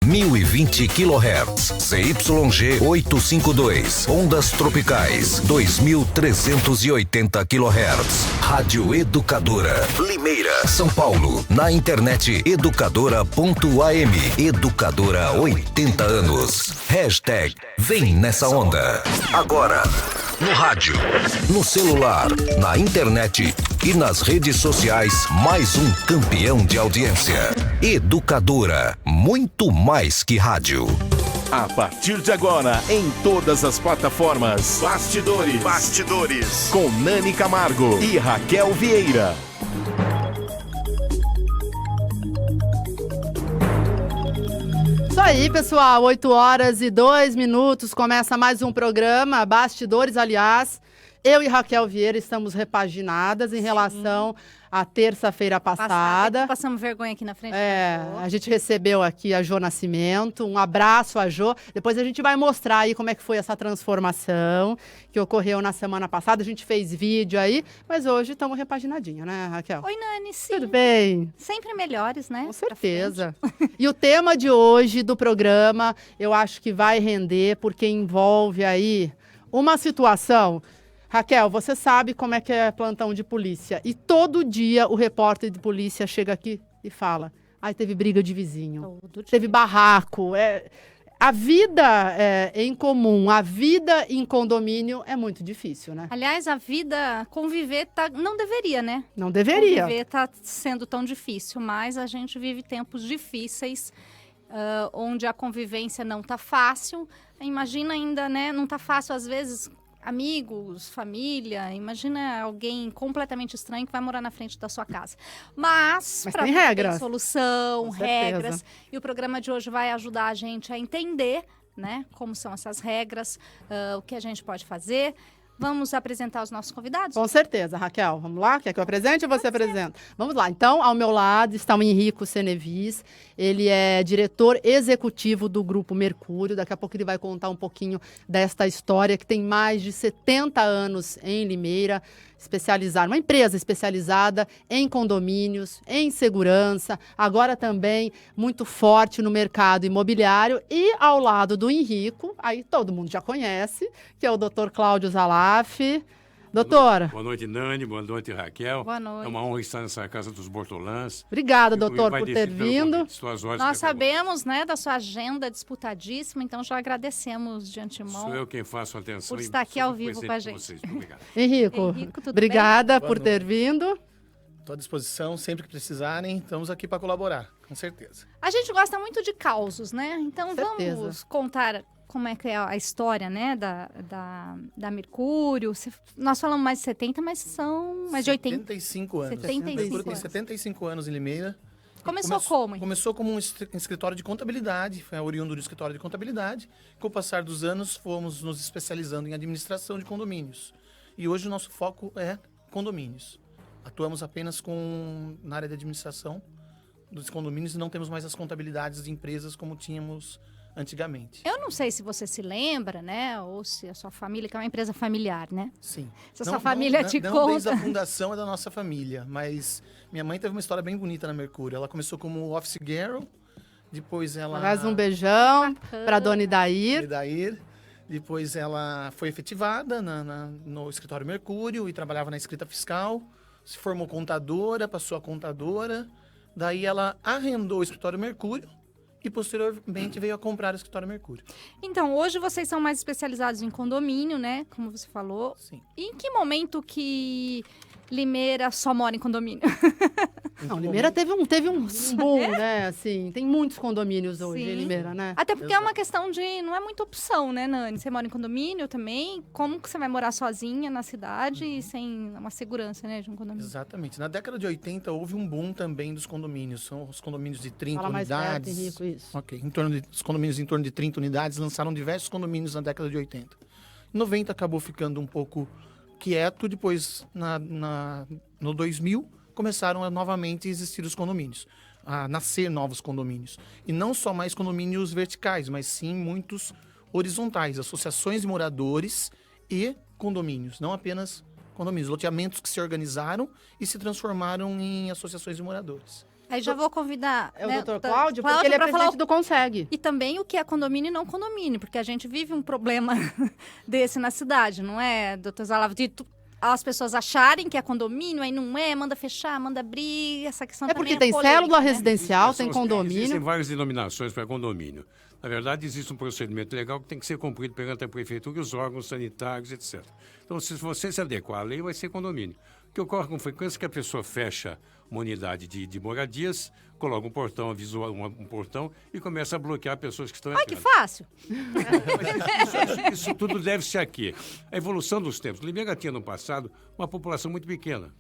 1020 kHz, ZYG 852, ondas tropicais 2380 kHz. Rádio Educadora, Limeira, São Paulo. Na internet educadora.am. Educadora 80 anos. Hashtag Vem Nessa Onda. Agora, no rádio, no celular, na internet e nas redes sociais, mais um campeão de audiência. Educadora, muito mais que rádio. A partir de agora, em todas as plataformas, Bastidores, com Nani Camargo e Raquel Vieira. Isso aí, pessoal, 8h02, começa mais um programa, Bastidores, aliás. Eu e Raquel Vieira estamos repaginadas em relação à terça-feira passada. Passamos vergonha aqui na frente. A gente recebeu aqui a Jô Nascimento, um abraço a Jô. Depois a gente vai mostrar aí como é que foi essa transformação que ocorreu na semana passada. A gente fez vídeo aí, mas hoje estamos repaginadinha, né, Raquel? Oi, Nani, sim. Tudo bem? Sempre melhores, né? Com certeza. E o tema de hoje do programa, eu acho que vai render, porque envolve aí uma situação... Raquel, você sabe como é que é plantão de polícia. E todo dia o repórter de polícia chega aqui e fala: teve briga de vizinho, teve barraco. A vida em comum, a vida em condomínio é muito difícil, né? Aliás, a vida, conviver, não deveria, né? Não deveria. Conviver tá sendo tão difícil, mas a gente vive tempos difíceis, onde a convivência não tá fácil. Imagina ainda, né? Não tá fácil, às vezes... amigos, família, imagina alguém completamente estranho que vai morar na frente da sua casa. Mas para tem regras. Tem solução, Com certeza. regras. E o programa de hoje vai ajudar a gente a entender, né, como são essas regras, o que a gente pode fazer. Vamos apresentar os nossos convidados? Com certeza, Raquel. Vamos lá? Quer que eu apresente ou você apresenta? Vamos lá. Então, ao meu lado está o Henrico Senevis. Ele é diretor executivo do Grupo Mercúrio. Daqui a pouco ele vai contar um pouquinho desta história, que tem mais de 70 anos em Limeira, uma empresa especializada em condomínios, em segurança, agora também muito forte no mercado imobiliário. E ao lado do Henrico, aí todo mundo já conhece, que é o Dr. Cláudio Zalaf. Doutora. Boa noite, Nani. Boa noite, Raquel. Boa noite. É uma honra estar nessa casa dos Bortolãs. Obrigada, doutor, por ter vindo. Nós sabemos, né, da sua agenda disputadíssima, então já agradecemos de antemão. Sou eu quem faço a atenção. Por estar aqui ao vivo com a gente. Obrigado. Henrico, tudo obrigada bem? por ter vindo. Estou à disposição, sempre que precisarem, estamos aqui para colaborar, com certeza. A gente gosta muito de causos, né? Então certeza. Vamos contar como é que é a história, né, da Mercúrio. Nós falamos mais de 70, mas são mais de 80. 75 anos. 75 tem 75 anos em Limeira. Começou como? Começou como um escritório de contabilidade, foi oriundo do escritório de contabilidade. Com o passar dos anos, fomos nos especializando em administração de condomínios. E hoje o nosso foco é condomínios. Atuamos apenas na área de administração dos condomínios e não temos mais as contabilidades de empresas como tínhamos antigamente. Eu não sei se você se lembra, né? Ou se a sua família, que é uma empresa familiar, né? Sim. Se a sua família te conta. Desde a fundação é da nossa família, mas minha mãe teve uma história bem bonita na Mercúrio. Ela começou como office girl, depois ela... Mais um beijão para dona Idair. Depois ela foi efetivada no escritório Mercúrio e trabalhava na escrita fiscal. Se formou contadora, passou a contadora. Daí ela arrendou o escritório Mercúrio e posteriormente veio a comprar o escritório Mercúrio. Então, hoje vocês são mais especializados em condomínio, né? Como você falou. Sim. E em que momento que Limeira só mora em condomínio? Não, Limeira teve um boom, né? Assim, tem muitos condomínios hoje em Limeira, né? Até porque é uma questão de... Não é muita opção, né, Nani? Você mora em condomínio também. Como que você vai morar sozinha na cidade e sem uma segurança, né, de um condomínio? Exatamente. Na década de 80 houve um boom também dos condomínios. São os condomínios de 30 Fala mais unidades. perto, Henrico, isso. Ok. Os condomínios em torno de 30 unidades lançaram diversos condomínios na década de 80. Em 90 acabou ficando um pouco quieto. Depois, no 2000... começaram a novamente existir os condomínios, a nascer novos condomínios. E não só mais condomínios verticais, mas sim muitos horizontais, associações de moradores e condomínios, não apenas condomínios, loteamentos que se organizaram e se transformaram em associações de moradores. Aí já vou convidar É o né, doutor Cláudio, porque ele é pra presidente falar do Consegue. E também o que é condomínio e não condomínio, porque a gente vive um problema desse na cidade, não é, doutor Zalava? As pessoas acharem que é condomínio, aí não é, manda fechar, manda abrir, essa questão É também porque tem polêmica, célula né? residencial, tem Existem condomínio. várias denominações para condomínio. Na verdade, existe um procedimento legal que tem que ser cumprido perante a prefeitura e os órgãos sanitários, etc. Então, se você se adequar à lei, vai ser condomínio. O que ocorre com frequência é que a pessoa fecha uma unidade de moradias, coloca um portão visual, um portão e começa a bloquear pessoas que estão Ai, entrando. que fácil! Isso tudo deve-se aqui. A evolução dos tempos. Limeira tinha no passado uma população muito pequena.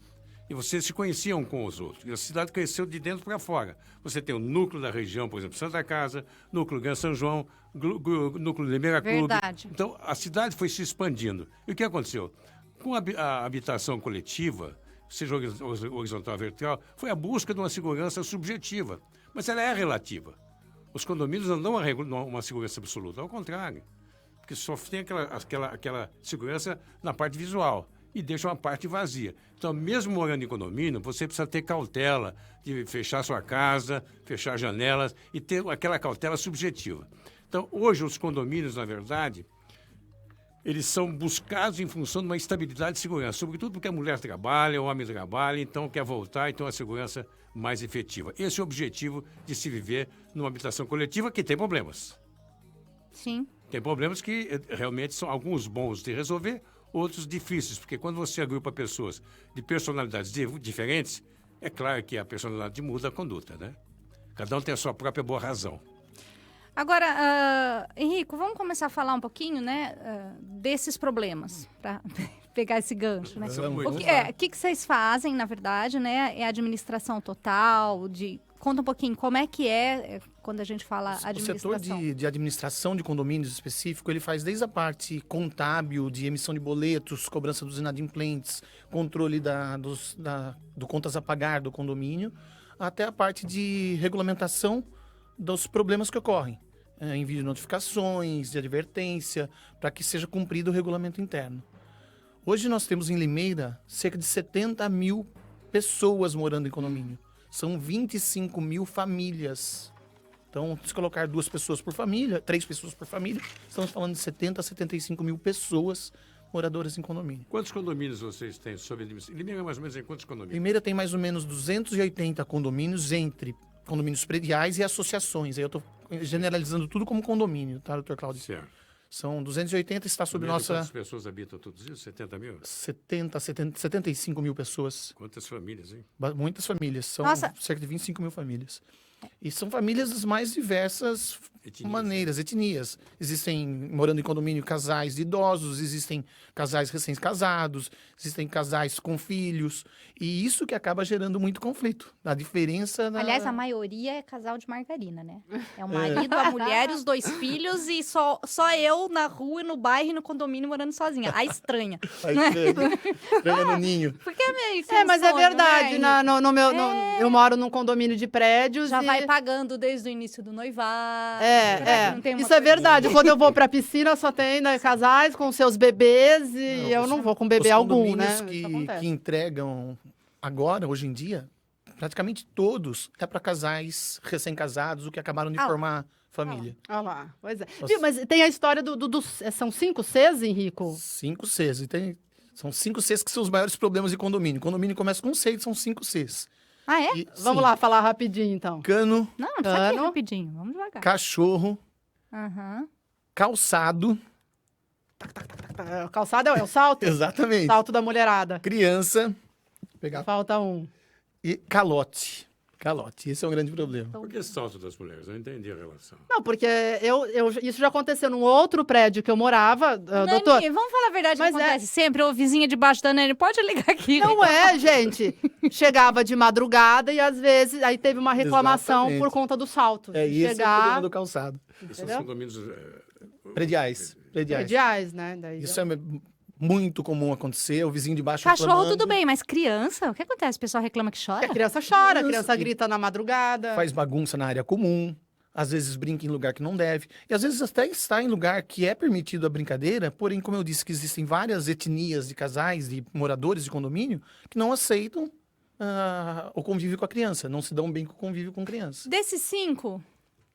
E vocês se conheciam com os outros. E a cidade cresceu de dentro para fora. Você tem o núcleo da região, por exemplo, Santa Casa, núcleo Gran São João, núcleo Limeira Clube. Verdade. Então, a cidade foi se expandindo. E o que aconteceu? Com a habitação coletiva, seja horizontal ou vertical, foi a busca de uma segurança subjetiva. Mas ela é relativa. Os condomínios não dão uma segurança absoluta, ao contrário. Porque só tem aquela segurança na parte visual e deixa uma parte vazia. Então, mesmo morando em condomínio, você precisa ter cautela de fechar sua casa, fechar janelas e ter aquela cautela subjetiva. Então, hoje, os condomínios, na verdade, eles são buscados em função de uma estabilidade e segurança, sobretudo porque a mulher trabalha, o homem trabalha, então quer voltar e ter uma segurança mais efetiva. Esse é o objetivo de se viver numa habitação coletiva que tem problemas. Sim. Tem problemas que realmente são alguns bons de resolver, outros difíceis, porque quando você agrupa pessoas de personalidades diferentes, é claro que a personalidade muda a conduta, né? Cada um tem a sua própria boa razão. Agora, Henrico, vamos começar a falar um pouquinho, né, desses problemas, para pegar esse gancho, né? São O muitos. que vocês fazem, na verdade, né? É a administração total, conta um pouquinho como é que é quando a gente fala O administração. setor de administração de condomínios específico, ele faz desde a parte contábil, de emissão de boletos, cobrança dos inadimplentes, controle do contas a pagar do condomínio, até a parte de regulamentação dos problemas que ocorrem. Envio de notificações, de advertência, para que seja cumprido o regulamento interno. Hoje nós temos em Limeira cerca de 70 mil pessoas morando em condomínio. São 25 mil famílias. Então, se colocar 2 pessoas por família, 3 pessoas por família, estamos falando de 70 a 75 mil pessoas moradoras em condomínio. Quantos condomínios vocês têm sobre administração? Limeira, mais ou menos, em quantos condomínios? Limeira tem mais ou menos 280 condomínios entre condomínios prediais e associações. Aí eu estou generalizando tudo como condomínio, tá, doutor Cláudio? Certo. São 280, está sob nossa... Quantas pessoas habitam todos isso? 70 mil? 75 mil pessoas. Quantas famílias, hein? Muitas famílias. São Nossa. cerca de 25 mil famílias. E são famílias das mais diversas maneiras, etnias. Existem, morando em condomínio, casais de idosos, existem casais recém-casados, existem casais com filhos. E isso que acaba gerando muito conflito. A diferença... Aliás, a maioria é casal de margarina, né? É o marido, a mulher e os 2 filhos e só eu na rua, no bairro e no condomínio morando sozinha. A estranha. Estranha no ninho. Porque é meio que Mas é verdade. Eu moro num condomínio de prédios Já e... vai pagando desde o início do noivado. Não tem uma Isso é coisa- verdade. Quando eu vou pra piscina, só tem casais com seus bebês e eu não vou com bebê Os algum, né? condomínios Isso acontece. que entregam agora, hoje em dia, praticamente todos é para casais recém-casados ou que acabaram de Ah lá. formar família. Olha lá, pois é. Nossa. Viu, mas tem a história são 5 Cs, Henrico? 5 Cs. São 5 Cs que são os maiores problemas de condomínio. Condomínio começa com 6, são 5 Cs. Ah, é? Vamos Sim, lá falar rapidinho, então. Cano, Não precisa aqui Cano. rapidinho. Vamos devagar. cachorro, Aham. calçado, Calçada é o salto? exatamente, Salto da mulherada. criança, pegar Falta um. e calote. Calote, esse é um grande problema. Por que salto das mulheres? Eu não entendi a relação. Não, porque isso já aconteceu num outro prédio que eu morava, doutor. Nani, vamos falar a verdade, Mas que acontece sempre. Ô, vizinha debaixo da Nani, pode ligar aqui. Não é, gente. Chegava de madrugada e às vezes aí teve uma reclamação Exatamente. por conta do salto. É isso é o Chegar problema do calçado. Esses Entendeu? condomínios... Prediais. prediais, né? Daí Isso é muito comum acontecer, o vizinho de baixo Cachorro, reclamando, tudo bem, mas criança? O que acontece? O pessoal reclama que chora? a criança chora, a Criança criança que- grita na madrugada. faz bagunça na área comum, às vezes brinca em lugar que não deve, e às vezes até está em lugar que é permitido a brincadeira, porém, como eu disse, que existem várias etnias de casais, de moradores de condomínio, que não aceitam o convívio com a criança, não se dão bem com o convívio com criança. Desses 5, o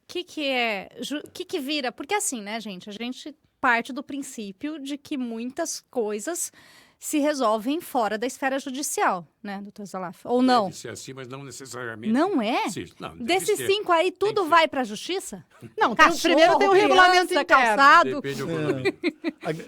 que vira? Porque assim, né, gente? A gente parte do princípio de que muitas coisas se resolvem fora da esfera judicial, né, doutor Zalaf? Ou não? Deve ser assim, mas não necessariamente. Não é? Sim, não, deve Desses ser. 5 aí, tudo vai para a justiça? Não, Cachorro, primeiro tem o regulamento criança, interno. calçado. Depende do condomínio.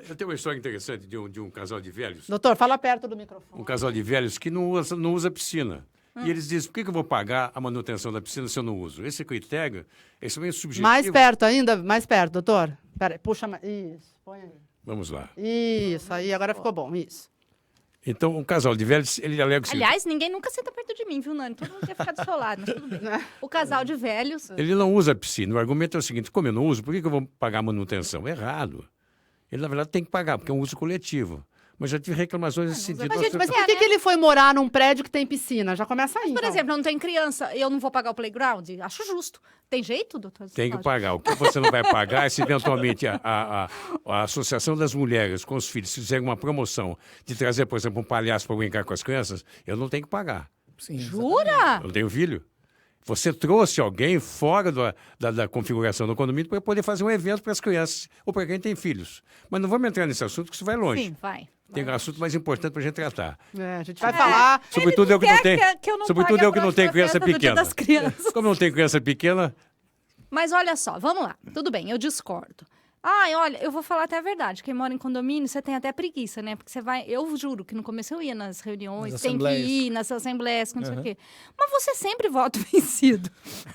Eu tenho uma história interessante de um casal de velhos. Doutor, fala perto do microfone. Um casal de velhos que não usa piscina. E eles dizem, por que eu vou pagar a manutenção da piscina se eu não uso? Esse critério é extremamente subjetivo. Mais perto ainda, mais perto, doutor. Pera aí, puxa mais. Isso, põe aí. Vamos lá. Isso, aí agora ficou bom, isso. Então, um casal de velhos, ele alega o seguinte, Aliás, ninguém nunca senta perto de mim, viu, Nani? Todo mundo quer ficar do seu lado, mas tudo bem. O casal de velhos... ele não usa a piscina. O argumento é o seguinte, como eu não uso, por que eu vou pagar a manutenção? Errado. Ele, na verdade, tem que pagar, porque é um uso coletivo. Mas já tive reclamações nesse sentido. Mas, gente, mas É, por que né? que ele foi morar num prédio que tem piscina? Já começa aí, Por então. exemplo, eu não tenho criança, eu não vou pagar o playground? Acho justo. Tem jeito, doutor? Tem que pagar. O que você não vai pagar é se eventualmente a Associação das Mulheres com os filhos fizer uma promoção de trazer, por exemplo, um palhaço para brincar com as crianças, eu não tenho que pagar. Sim, Jura? Eu não tenho filho. Você trouxe alguém fora da configuração do condomínio para poder fazer um evento para as crianças ou para quem tem filhos. Mas não vamos entrar nesse assunto, que isso vai longe. Sim, vai. Tem um assunto mais importante para a gente tratar. É, a gente vai falar. Sobretudo eu que não tenho. que eu não Sobretudo pague a eu que não tenho próxima criança festa do Dia pequena. das Crianças. Como não tenho criança pequena, Mas olha só, vamos lá. Tudo bem, eu discordo. Ai, olha, eu vou falar até a verdade. Quem mora em condomínio, você tem até preguiça, né? Porque você vai... Eu juro que no começo eu ia nas reuniões, Nas tem que assembleias. ir nas assembleias, que não sei o quê. Mas você sempre vota vencido.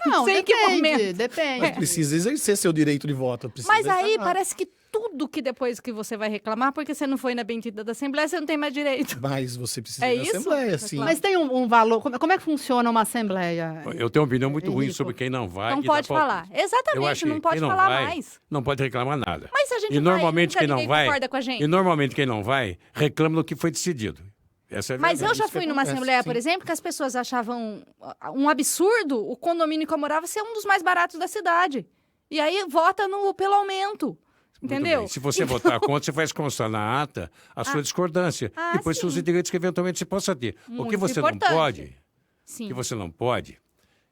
Não, sei em que depende, momento. depende. Precisa exercer seu direito de voto. precisa Mas aí exercer. parece que tudo que depois que você vai reclamar, porque você não foi na bendita da Assembleia, você não tem mais direito. Mas você precisa É ir na isso? Assembleia, sim. Mas tem um valor. Como é que funciona uma assembleia? eu tenho uma opinião muito ruim Henrico. sobre quem não vai. Não e dá pode palpite. falar. Eu Exatamente, acho não que pode quem falar vai, mais. Não pode reclamar nada. Mas se a gente E normalmente vai, quem nunca não ninguém vai, concorda com a gente. e normalmente quem não vai reclama do que foi decidido. Essa é a Mas eu verdade. já isso que fui numa acontece, assembleia, sim. por exemplo, que as pessoas achavam um absurdo o condomínio que eu morava ser um dos mais baratos da cidade. E aí vota pelo aumento. Muito Entendeu? bem. Se você votar contra, você faz constar na ata a sua discordância. Ah, Depois sim. os direitos que eventualmente você possa ter. O que Muito você importante. não pode, Sim. que você não pode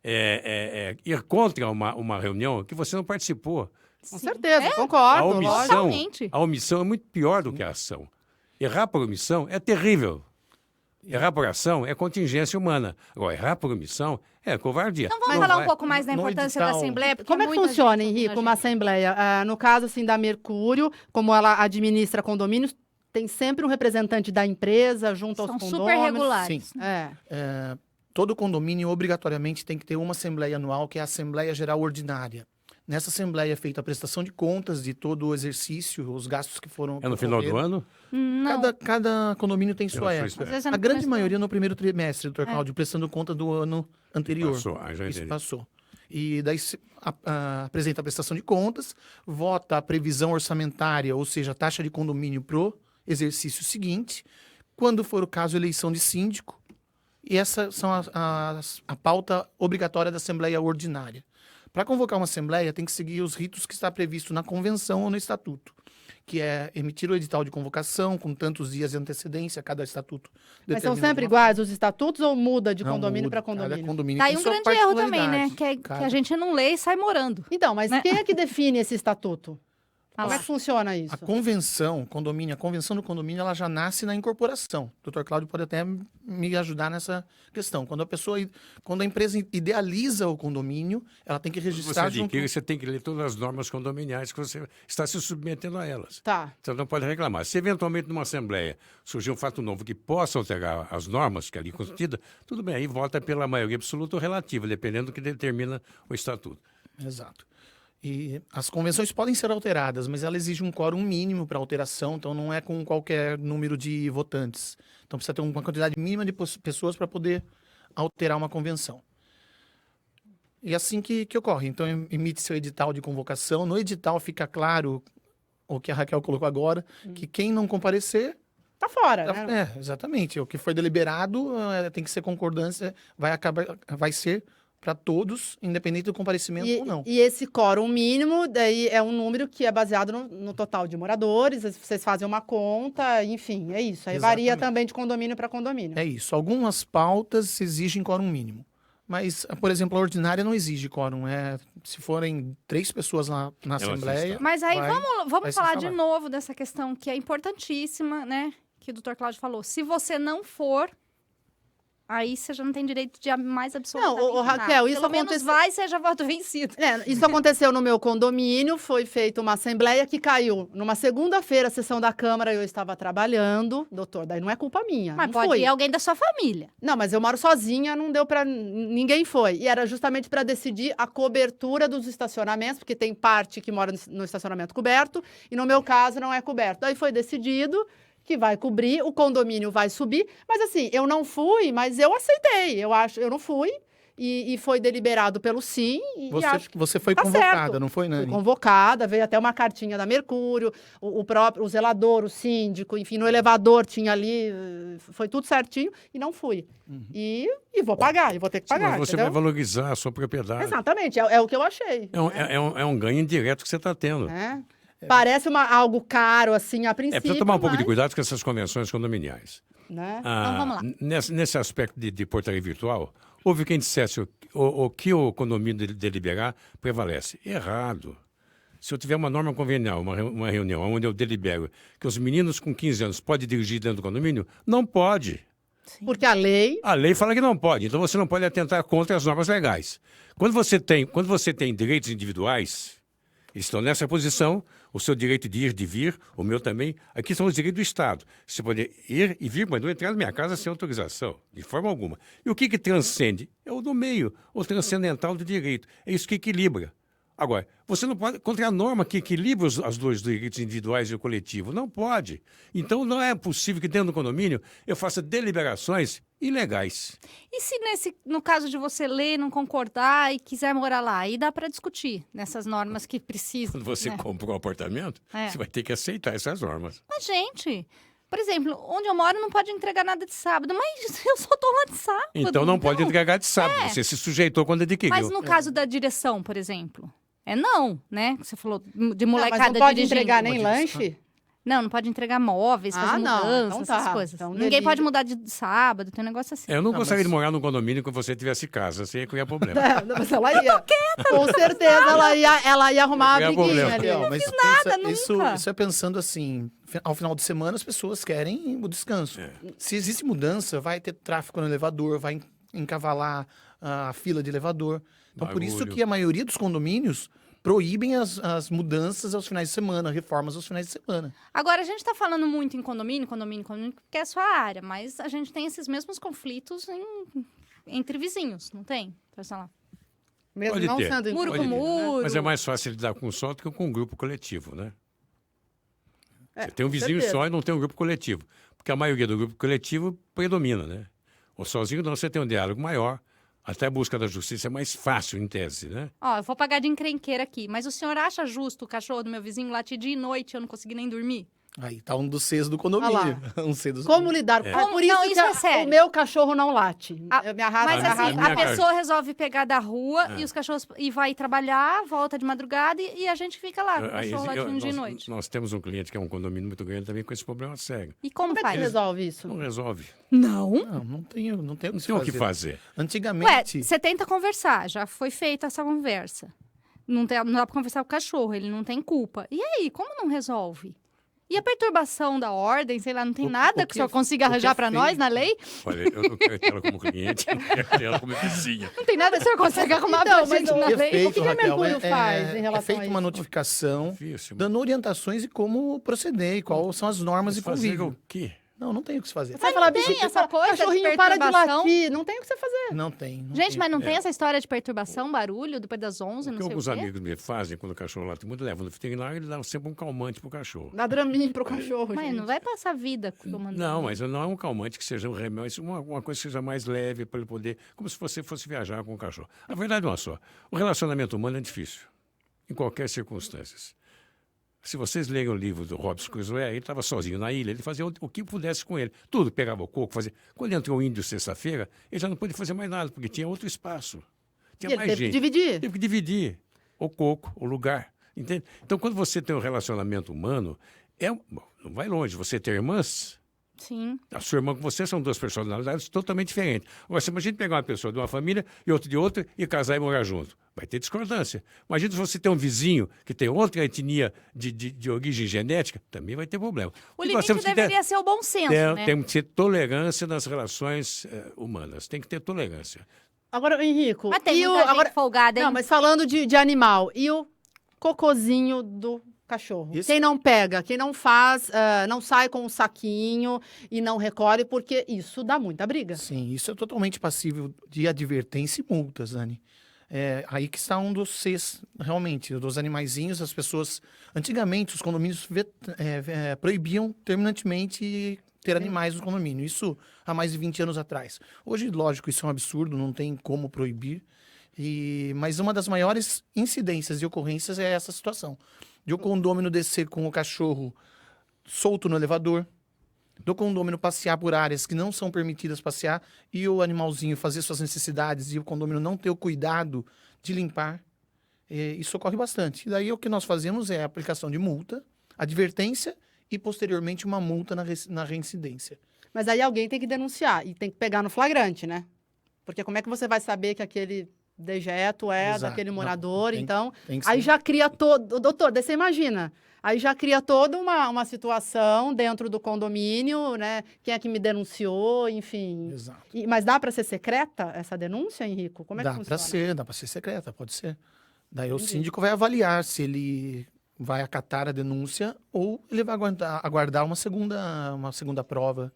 é ir contra uma reunião que você não participou. Com certeza, A concordo. lógico. omissão, Totalmente. a omissão é muito pior do que a ação. Errar por omissão é terrível. Errar por ação é contingência humana. Agora, errar por omissão é covardia. Então vamos Não falar vai. um pouco mais da no importância da edital. Assembleia. Porque Como é que muita funciona, gente Henrique, ouvindo uma a gente. assembleia? No caso, assim, da Mercúrio, como ela administra condomínios, tem sempre um representante da empresa junto aos São condôminos. super regulares. Sim. É. Todo condomínio, obrigatoriamente, tem que ter uma assembleia anual, que é a Assembleia Geral Ordinária. Nessa assembleia é feita a prestação de contas de todo o exercício, os gastos que foram... É no final do ano? Não. Cada condomínio tem sua sou época. esperto. Às vezes é no A grande começo do maioria no primeiro trimestre, doutor Cláudio, prestando conta do ano anterior. Passou, já Isso entendi. passou. E daí apresenta a prestação de contas, vota a previsão orçamentária, ou seja, a taxa de condomínio pro exercício seguinte. Quando for o caso, eleição de síndico. E essas são a pauta obrigatória da Assembleia Ordinária. Para convocar uma Assembleia, tem que seguir os ritos que está previsto na Convenção ou no Estatuto, que é emitir o edital de convocação com tantos dias de antecedência, cada estatuto. Mas são determina sempre de uma iguais os estatutos ou muda de Não, condomínio muda. para Cada condomínio? condomínio Tá aí tem um sua grande erro também, né? particularidade. Que a gente não lê e sai morando. Então, mas Né? quem é que define esse estatuto? Ah Como é lá. que funciona isso? A convenção do condomínio, ela já nasce na incorporação. O Dr. Cláudio pode até me ajudar nessa questão. Quando a empresa idealiza o condomínio, ela tem que Você registrar junto... adquire, você tem que ler todas as normas condominiais que você está se submetendo a elas. Tá. Você não pode reclamar. Se eventualmente numa Assembleia surgir um fato novo que possa alterar as normas que ali constituídas, tudo bem, aí vota pela maioria absoluta ou relativa, dependendo do que determina o Estatuto. Exato. E as convenções podem ser alteradas, mas ela exige um quórum mínimo para alteração, então não é com qualquer número de votantes. Então precisa ter uma quantidade mínima de pessoas para poder alterar uma convenção. E assim que ocorre. Então emite seu edital de convocação. No edital fica claro o que a Raquel colocou agora, que quem não comparecer... Tá fora, né? exatamente. O que foi deliberado tem que ser concordância, vai ser para todos, independente do comparecimento ou não. E esse quórum mínimo, daí é um número que é baseado no total de moradores, vocês fazem uma conta, enfim, é isso. Aí varia Exatamente. também de condomínio para condomínio. É isso. Algumas pautas exigem quórum mínimo. Mas, por exemplo, a ordinária não exige quórum. Se forem 3 pessoas lá na Assembleia... Mas aí vai vamos se falar de falar. novo dessa questão que é importantíssima, né? Que o doutor Cláudio falou. Se você não for, aí você já não tem direito de mais absolutamente Não, nada. Raquel, isso Pelo menos aconteceu- vai, seja voto vencido. Isso aconteceu no meu condomínio, foi feita uma assembleia que caiu numa segunda-feira, a sessão da Câmara, eu estava trabalhando, doutor, daí não é culpa minha, Mas não pode fui. ir alguém da sua família. Não, mas eu moro sozinha, não deu pra... Ninguém foi. E era justamente para decidir a cobertura dos estacionamentos, porque tem parte que mora no estacionamento coberto, e no meu caso não é coberto. Daí foi decidido que vai cobrir, o condomínio vai subir, mas assim, eu não fui, mas eu aceitei, eu não fui, e foi deliberado pelo sim, e acho que Você foi tá convocada, certo. não foi, fui Nani? convocada, veio até uma cartinha da Mercúrio, o zelador, o síndico, enfim, no elevador tinha ali, foi tudo certinho, e não fui. E vou pagar, e vou ter que Sim, pagar, mas você entendeu? vai valorizar a sua propriedade. Exatamente, é o que eu achei. É um ganho indireto que você está tendo. Né? Parece algo caro, assim, a princípio, Precisa tomar um pouco de mas, cuidado com essas convenções condominiais. né? Então, vamos lá. Nesse aspecto de portaria virtual, houve quem dissesse o que o condomínio deliberar prevalece. Errado. Se eu tiver uma norma convenial, uma reunião onde eu delibero que os meninos com 15 anos podem dirigir dentro do condomínio, não pode. Porque a lei... A lei fala que não pode, então você não pode atentar contra as normas legais. Quando você tem direitos individuais, eles estão nessa posição, o seu direito de ir, de vir, o meu também. Aqui são os direitos do Estado. Você pode ir e vir, mas não entrar na minha casa sem autorização, de forma alguma. E o que transcende? É o do meio, o transcendental do direito. É isso que equilibra. Agora, você não pode, contra a norma que equilibra os dois direitos individuais e o coletivo. Não pode. Então, não é possível que dentro do condomínio eu faça deliberações ilegais. E se no caso de você ler, não concordar e quiser morar lá, aí dá para discutir nessas normas que precisam. Quando você né? compra um apartamento, É. você vai ter que aceitar essas normas. Mas, gente, por exemplo, onde eu moro não pode entregar nada de sábado, mas eu só tô lá de sábado. Então, não pode entregar de sábado. Você se sujeitou quando adquiriu. Mas no caso da direção, por exemplo, não, né? Você falou de Não, mas molecada não pode dirigindo. entregar nem lanche? Não pode entregar móveis, fazer Ah, não. mudanças, Então tá. essas coisas. Então, Ninguém delivery. pode mudar de sábado, tem um negócio assim. Eu não gostaria mas- de morar num condomínio que você tivesse casa. Você ia criar problema. Mas ela ia. Com certeza ela ia arrumar uma Não é briguinha problema. ali. Não, mas nada, isso nunca. é pensando assim, ao final de semana as pessoas querem o descanso. Se existe mudança, vai ter tráfego no elevador, vai encavalar a fila de elevador. Então, por isso Barulho. que a maioria dos condomínios proíbem as mudanças aos finais de semana, reformas aos finais de semana. Agora, a gente está falando muito em condomínio, porque é a sua área, mas a gente tem esses mesmos conflitos entre vizinhos, não tem? Então, sei lá, Mesmo Pode não ter. sendo muro Pode com ter. muro. Mas é mais fácil lidar com um só do que com um grupo coletivo, né? Você tem um com vizinho certeza. só e não tem um grupo coletivo. Porque a maioria do grupo coletivo predomina, né? Ou sozinho não, você tem um diálogo maior. Até a busca da justiça é mais fácil, em tese, né? Ó, eu vou pagar de encrenqueira aqui, mas o senhor acha justo o cachorro do meu vizinho latir dia e noite e eu não consegui nem dormir? Aí tá um dos Cs do condomínio. Um C dos Como lidar com Como- Por isso não, que isso é sério. o meu cachorro não late. Eu me arrasto, Mas me assim, arrasto. minha a pessoa resolve pegar da rua e os cachorros e vai trabalhar, volta de madrugada e a gente fica lá, com o Aí, cachorro latindo dia e nós, noite. nós temos um cliente que é um condomínio muito grande também com esse problema sério. E como Como é que faz? resolve isso? Não resolve. Não. Não tem o que Não se tem o fazer. que fazer. Ué, Antigamente... você tenta conversar, já foi feita essa conversa. Não dá pra conversar com o cachorro, ele não tem culpa. E aí, como não resolve? E a perturbação da ordem, sei lá, não tem O- nada o que o que senhor é- consiga o que arranjar é pra nós feito- na lei? Olha, eu não quero ter ela como cliente, eu não quero ter ela como vizinha. Não tem nada que o senhor consiga arrumar Então, pra gente mas na o- lei? o que a Mercúrio faz em relação feita a uma isso? notificação, Difícil. dando orientações de como proceder e quais são as normas de Fazer convívio. o quê? Não tem o que se fazer. Você vai falar, tem bicho, essa coisa de cachorrinho para de perturbação? latir. Não tem o que você fazer. Não tem. Gente, mas não É. tem essa história de perturbação, barulho, depois das 11, O não que sei alguns o quê? amigos me fazem quando o cachorro late muito, levam no veterinário e dão sempre um calmante pro cachorro. Dá draminha pro cachorro, Mas gente. não vai passar a vida tomando. Não, mas não é um calmante que seja um remédio, uma coisa que seja mais leve para ele poder, como se você fosse viajar com o cachorro. A verdade é uma só, o relacionamento humano é difícil, em qualquer circunstância. Se vocês lerem o livro do Robson Crusoe, ele estava sozinho na ilha, ele fazia o que pudesse com ele. Tudo, pegava o coco, fazia. Quando entrou o índio sexta-feira, ele já não pôde fazer mais nada, porque tinha outro espaço. tinha E ele mais teve que gente. dividir. Teve que dividir o coco, o lugar. Entende? Então, quando você tem um relacionamento humano, bom, não vai longe. Você tem irmãs, Sim. a sua irmã com você são duas personalidades totalmente diferentes. Agora, você imagina pegar uma pessoa de uma família e outra de outra e casar e morar junto. Vai ter discordância. Imagina se você tem um vizinho que tem outra etnia de origem genética, também vai ter problema. O que nós limite temos que ter- deveria ser o bom senso, né? Tem que ter tolerância nas relações humanas. Tem que ter tolerância. Agora, Henrico, Mas tem e o... muita gente Agora... folgada, hein? Não, mas falando de animal, e o cocozinho do cachorro? Esse- Quem não pega, quem não faz, não sai com um saquinho e não recolhe, porque isso dá muita briga. Sim, isso é totalmente passível de advertência e multas, Dani. É, aí que está um dos Cs, realmente, dos animaizinhos. As pessoas... Antigamente, os condomínios proibiam terminantemente ter animais no condomínio. Isso há mais de 20 anos atrás. Hoje, lógico, isso é um absurdo, não tem como proibir. Mas uma das maiores incidências e ocorrências é essa situação. De o condômino descer com o cachorro solto no elevador, do condômino passear por áreas que não são permitidas passear e o animalzinho fazer suas necessidades e o condômino não ter o cuidado de limpar. Isso ocorre bastante. E daí o que nós fazemos é a aplicação de multa, advertência e posteriormente uma multa na reincidência. Mas aí alguém tem que denunciar e tem que pegar no flagrante, né? Porque como é que você vai saber que aquele dejeto é Exato. daquele Não, morador? tem- Então, tem que aí ser. já cria todo... Doutor, daí você imagina. Aí já cria toda uma situação dentro do condomínio, né? Quem é que me denunciou, enfim. Exato. Mas dá para ser secreta essa denúncia, Henrico? Como é que funciona? Dá para ser secreta, pode ser. Daí o síndico vai avaliar se ele vai acatar a denúncia ou ele vai aguardar uma segunda prova.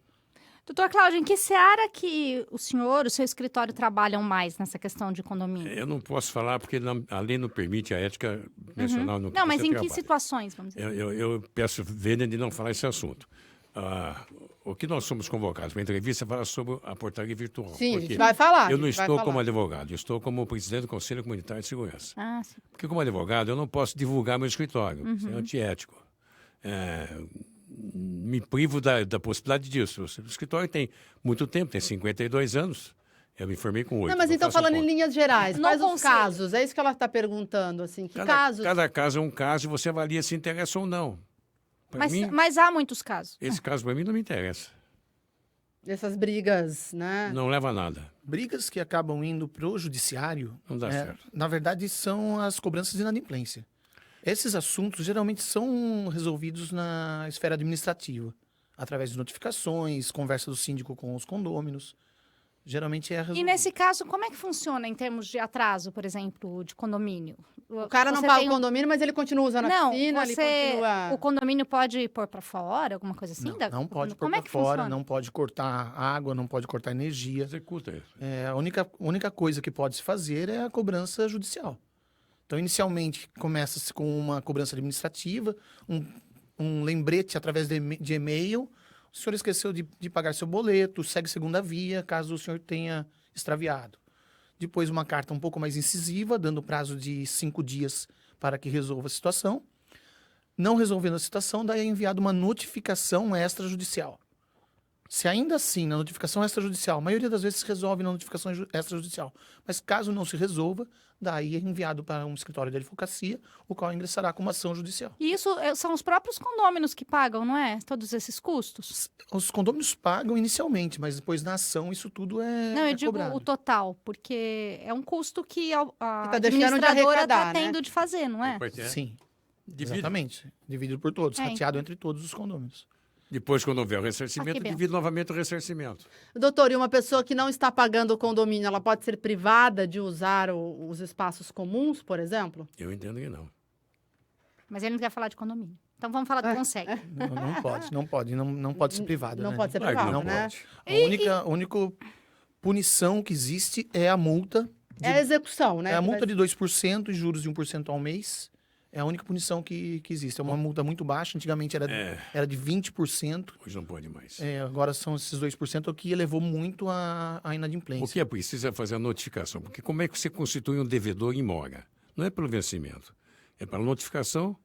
Doutor Cláudio, em que seara que o senhor, o seu escritório trabalham mais nessa questão de condomínio? Eu não posso falar porque a lei não permite, a ética nacional não Não, mas você em que trabalha. situações, vamos dizer? Eu peço Vênia de não falar esse assunto. O que nós somos convocados para entrevista fala sobre a portaria virtual. Sim, a porque gente vai falar. eu não a gente vai estou falar. como advogado, eu estou como presidente do Conselho Comunitário de Segurança. Ah, sim. Porque como advogado eu não posso divulgar meu escritório, isso é antiético. Me privo da possibilidade disso. O escritório tem muito tempo, tem 52 anos. Eu me formei com 8. Não, mas então falando em linhas gerais, No quais os conselho. casos? É isso que ela está perguntando, assim, que casos? Cada caso é um caso e você avalia se interessa ou não. Para mim, Mas há muitos casos. esse caso para mim não me interessa. Essas brigas, né? Não leva a nada. Brigas que acabam indo para o judiciário, Não dá certo. na verdade, são as cobranças de inadimplência. Esses assuntos geralmente são resolvidos na esfera administrativa, através de notificações, conversa do síndico com os condôminos. Geralmente é resolvido. E nesse caso, como é que funciona em termos de atraso, por exemplo, de condomínio? O cara não Você paga tem o condomínio, mas ele continua usando a Não, piscina, ele continua... o condomínio pode pôr para fora, alguma coisa assim? Não pode pôr Como é para que fora, funciona? não pode cortar água, não pode cortar energia. Executa isso. A única coisa que pode se fazer é a cobrança judicial. Então, inicialmente, começa-se com uma cobrança administrativa, um lembrete através de e-mail. O senhor esqueceu de pagar seu boleto, segue segunda via, caso o senhor tenha extraviado. Depois, uma carta um pouco mais incisiva, dando prazo de 5 dias para que resolva a situação. Não resolvendo a situação, daí é enviada uma notificação extrajudicial. Se ainda assim, na notificação extrajudicial, a maioria das vezes se resolve na notificação extrajudicial, mas caso não se resolva, daí é enviado para um escritório de advocacia, o qual ingressará com uma ação judicial. E isso são os próprios condôminos que pagam, não é? Todos esses custos? Os condôminos pagam inicialmente, mas depois na ação isso tudo Não, eu é digo cobrado. o total, porque é um custo que a tá deixando de administradora está arrecadar, né? tendo de fazer, não é? Sim, Divide. exatamente. Dividido por todos, É, rateado entre todos os condôminos. Depois, quando houver o ressarcimento, bem. divide novamente o ressarcimento. Doutor, e uma pessoa que não está pagando o condomínio, ela pode ser privada de usar os espaços comuns, por exemplo? Eu entendo que não. Mas ele não quer falar de condomínio. Então vamos falar do consegue. Não pode ser privado. Não né? pode ser Claro que privado, não né? pode. A única punição que existe é a multa. É a execução, né? É a multa de 2% e juros de 1% ao mês. É a única punição que existe. É uma multa muito baixa. Antigamente era de 20%. Hoje não pode mais. Agora são esses 2%, o que elevou muito a O inadimplência. que é preciso é fazer a notificação. Porque como é que você constitui um devedor em mora? Não é pelo vencimento. É pela notificação,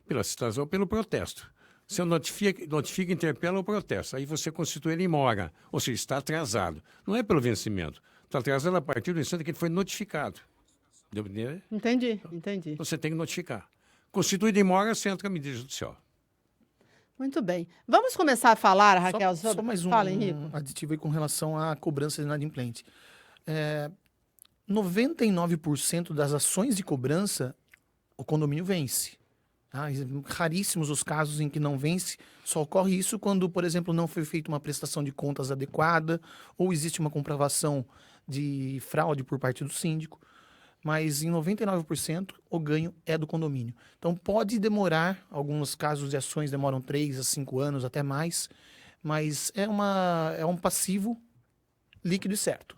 pela citação, pelo protesto. Você notifica, interpela ou protesta. Aí você constitui ele em mora. Ou seja, está atrasado. Não é pelo vencimento. Está atrasado a partir do instante que ele foi notificado. Deu pra entender? Entendi. Então, você tem que notificar. Constituída em mora, você entra com a medida judicial. Muito bem. Vamos começar a falar, Raquel, Só sobre... mais um Fala, Henrico. aditivo aí com relação à cobrança de inadimplente. 99% das ações de cobrança, o condomínio vence. Tá? Raríssimos os casos em que não vence. Só ocorre isso quando, por exemplo, não foi feita uma prestação de contas adequada ou existe uma comprovação de fraude por parte do síndico. Mas em 99% o ganho é do condomínio. Então pode demorar, alguns casos de ações demoram 3 a 5 anos, até mais, mas é um passivo líquido e certo.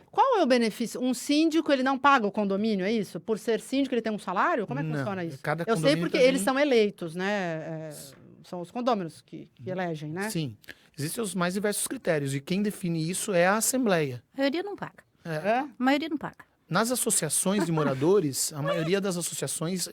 Qual é o benefício? Um síndico, ele não paga o condomínio, é isso? Por ser síndico, ele tem um salário? Como é que Não, funciona isso? cada Eu sei condomínio porque também- eles são eleitos, né? São os condôminos que elegem, né? Sim, existem os mais diversos critérios e quem define isso é a Assembleia. A maioria não paga. É? A maioria não paga. Nas associações de moradores, a maioria das associações,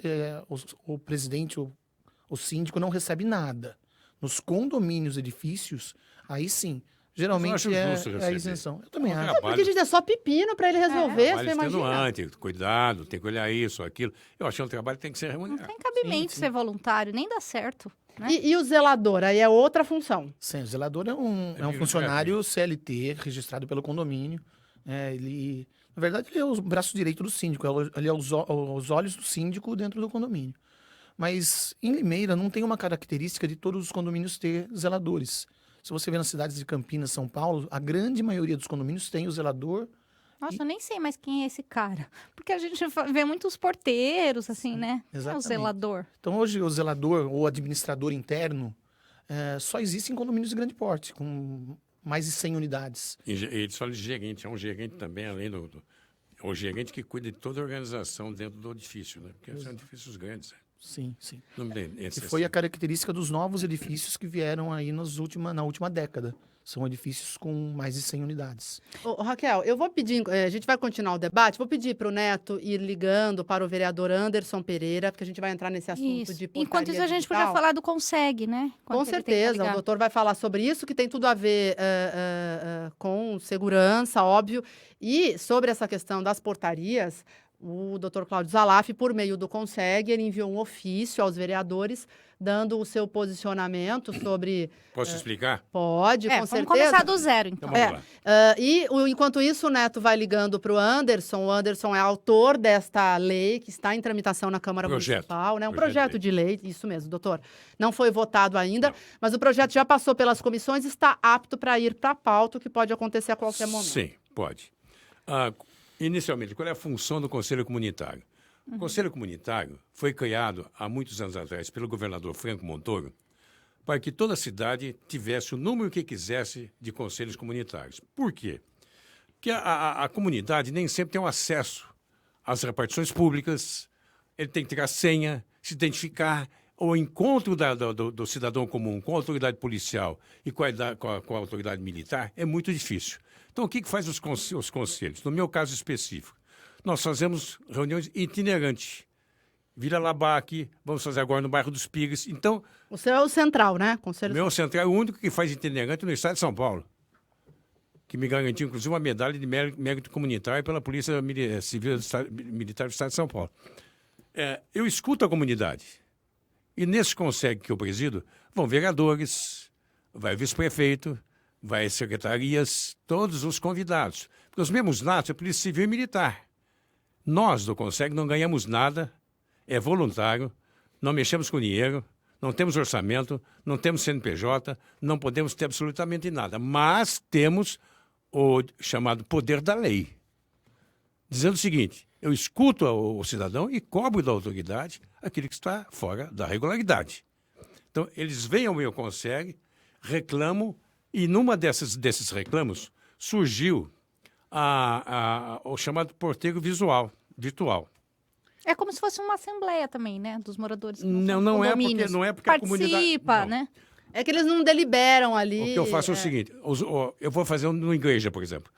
o presidente, o síndico não recebe nada. Nos condomínios, edifícios, aí sim, geralmente Mas eu acho justo é receber. isenção. Eu também Não, acho. trabalho- Porque, gente, é só pepino para ele resolver, Trabalho você imagina. extenuante, cuidado, tem que olhar isso, aquilo. Eu acho que é um trabalho que tem que ser Não remunerado. tem cabimento sim. ser voluntário, nem dá certo. Né? E o zelador, aí é outra função. Sim, o zelador é um funcionário CLT registrado pelo condomínio. Na verdade, ele é o braço direito do síndico, ele é os olhos do síndico dentro do condomínio. Mas em Limeira não tem uma característica de todos os condomínios ter zeladores. Se você vê nas cidades de Campinas, São Paulo, a grande maioria dos condomínios tem o zelador. Nossa, eu nem sei mais quem é esse cara. Porque a gente vê muitos porteiros, assim, né? É o exatamente. zelador. Então hoje o zelador ou administrador interno só existe em condomínios de grande porte, com mais de 100 unidades. E ele só de gerente, é um gerente também, além é o gerente que cuida de toda a organização dentro do edifício, né? Porque são edifícios grandes. Sim, sim. Não me tem, Que foi a característica dos novos edifícios que vieram aí na última década. São edifícios com mais de 100 unidades. Ô, Raquel, eu vou pedir, a gente vai continuar o debate, vou pedir para o Neto ir ligando para o vereador Anderson Pereira, porque a gente vai entrar nesse assunto Isso. de portaria Enquanto isso, a gente digital. podia falar do Conseg, né? Com Quando ele tem que certeza, o ligar. doutor vai falar sobre isso, que tem tudo a ver com segurança, óbvio. E sobre essa questão das portarias, o doutor Cláudio Zalaf, por meio do Conseg, ele enviou um ofício aos vereadores, dando o seu posicionamento sobre... Posso explicar? Pode, com Vamos certeza. começar do zero, então. Então vamos É. lá. Enquanto isso, o Neto vai ligando para o Anderson. O Anderson é autor desta lei que está em tramitação na Câmara Projeto. Municipal, né? Um Projeto projeto de lei, isso mesmo, doutor. Não foi votado ainda, mas o projeto já passou pelas comissões e está apto para ir para a pauta, o que pode acontecer a qualquer momento. Sim, pode. Inicialmente, qual é a função do Conselho Comunitário? O Conselho Comunitário foi criado há muitos anos atrás pelo governador Franco Montoro para que toda cidade tivesse o número que quisesse de conselhos comunitários. Por quê? Porque a comunidade nem sempre tem o acesso às repartições públicas, ele tem que ter a senha, se identificar, o encontro do cidadão comum com a autoridade policial e com a autoridade militar é muito difícil. Então, o que faz os conselhos? No meu caso específico, nós fazemos reuniões itinerantes. Vila Labaque, vamos fazer agora no bairro dos Pires. Então, O seu é o central, né? Conselho o meu central é o único que faz itinerante no estado de São Paulo, que me garantiu, inclusive, uma medalha de mérito comunitário pela Polícia Civil Militar do estado de São Paulo. Eu escuto a comunidade. E nesse Conseg que eu presido, vão vereadores, vai vice-prefeito, vai secretarias, todos os convidados. Porque os mesmos natos é Polícia Civil e Militar. Nós, do Conseg, não ganhamos nada, é voluntário, não mexemos com dinheiro, não temos orçamento, não temos CNPJ, não podemos ter absolutamente nada. Mas temos o chamado poder da lei. Dizendo o seguinte, eu escuto o cidadão e cobro da autoridade aquilo que está fora da regularidade. Então, eles vêm ao meu Conseg, reclamam, e numa desses reclamos surgiu o chamado porteiro virtual. É como se fosse uma assembleia também, né? Dos moradores. Não é porque a comunidade... Participa, Não. né? É que eles não deliberam ali. O que eu faço é o seguinte, eu vou fazer numa igreja, por exemplo.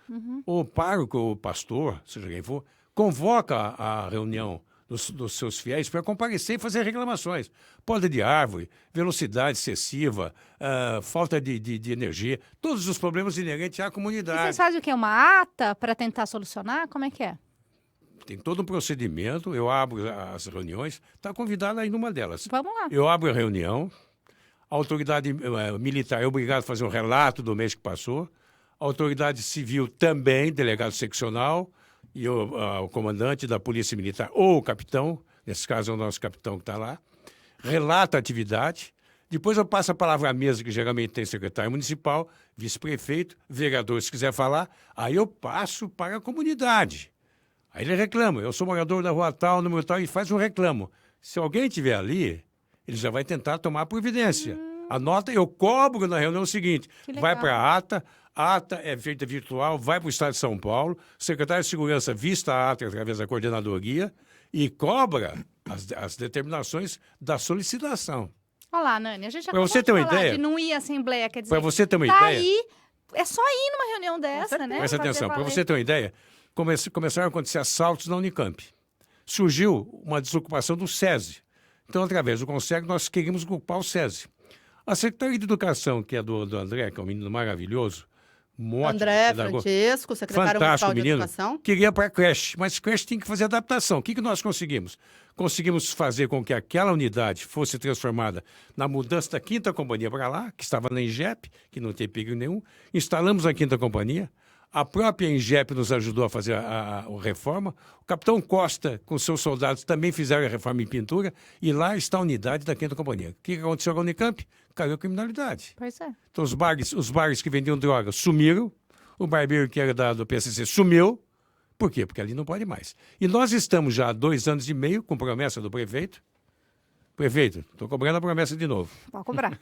O pároco, o pastor, seja quem for, convoca a reunião dos seus fiéis para comparecer e fazer reclamações. Poda de árvore, velocidade excessiva, falta de energia, todos os problemas inerentes à E comunidade. vocês fazem o quê? Uma ata para tentar solucionar? Como é que é? tem todo um procedimento, eu abro as reuniões, está convidado aí numa delas. Vamos lá. Eu abro a reunião, a autoridade militar é obrigada a fazer um relato do mês que passou, a autoridade civil também, delegado seccional, e o comandante da Polícia Militar, ou o capitão, nesse caso é o nosso capitão que está lá, relata a atividade, depois eu passo a palavra à mesa, que geralmente tem secretário municipal, vice-prefeito, vereador, se quiser falar, aí eu passo para a comunidade. Aí ele reclama, eu sou morador da rua tal, número tal, e faz um reclamo. Se alguém estiver ali, ele já vai tentar tomar providência. Anota, eu cobro na reunião o seguinte, vai para a ata é feita virtual, vai para o Estado de São Paulo, o secretário de Segurança vista a ata através da coordenadoria e cobra as determinações da solicitação. Olha lá, Nani, a gente já Pra você ter uma ideia, de não ir à Assembleia, quer dizer, para você ter uma tá ideia, aí, é só ir numa reunião dessa, né? presta Fazer atenção, para valer. você ter uma ideia, começaram a acontecer assaltos na Unicamp. Surgiu uma desocupação do SESI. Então, através do CONSEG, nós queríamos ocupar o SESI. A Secretaria de Educação, que é do André, que é um menino maravilhoso, um ótimo André pedagogo, Francesco, secretário fantástico municipal de menino, Educação. queria para a creche, mas creche tem que fazer adaptação. O que nós conseguimos? Conseguimos fazer com que aquela unidade fosse transformada na mudança da 5ª Companhia para lá, que estava na INGEP, que não tem perigo nenhum. Instalamos a 5ª Companhia. A própria INGEP nos ajudou a fazer a reforma. O capitão Costa, com seus soldados, também fizeram a reforma em pintura. E lá está a unidade da 5ª Companhia. O que aconteceu com a Unicamp? Caiu a criminalidade. Pois é. Então, os bares que vendiam droga sumiram. O barbeiro que era do PCC sumiu. Por quê? Porque ali não pode mais. E nós estamos já há 2 anos e meio com promessa do prefeito. Prefeito, estou cobrando a promessa de novo. Pode cobrar.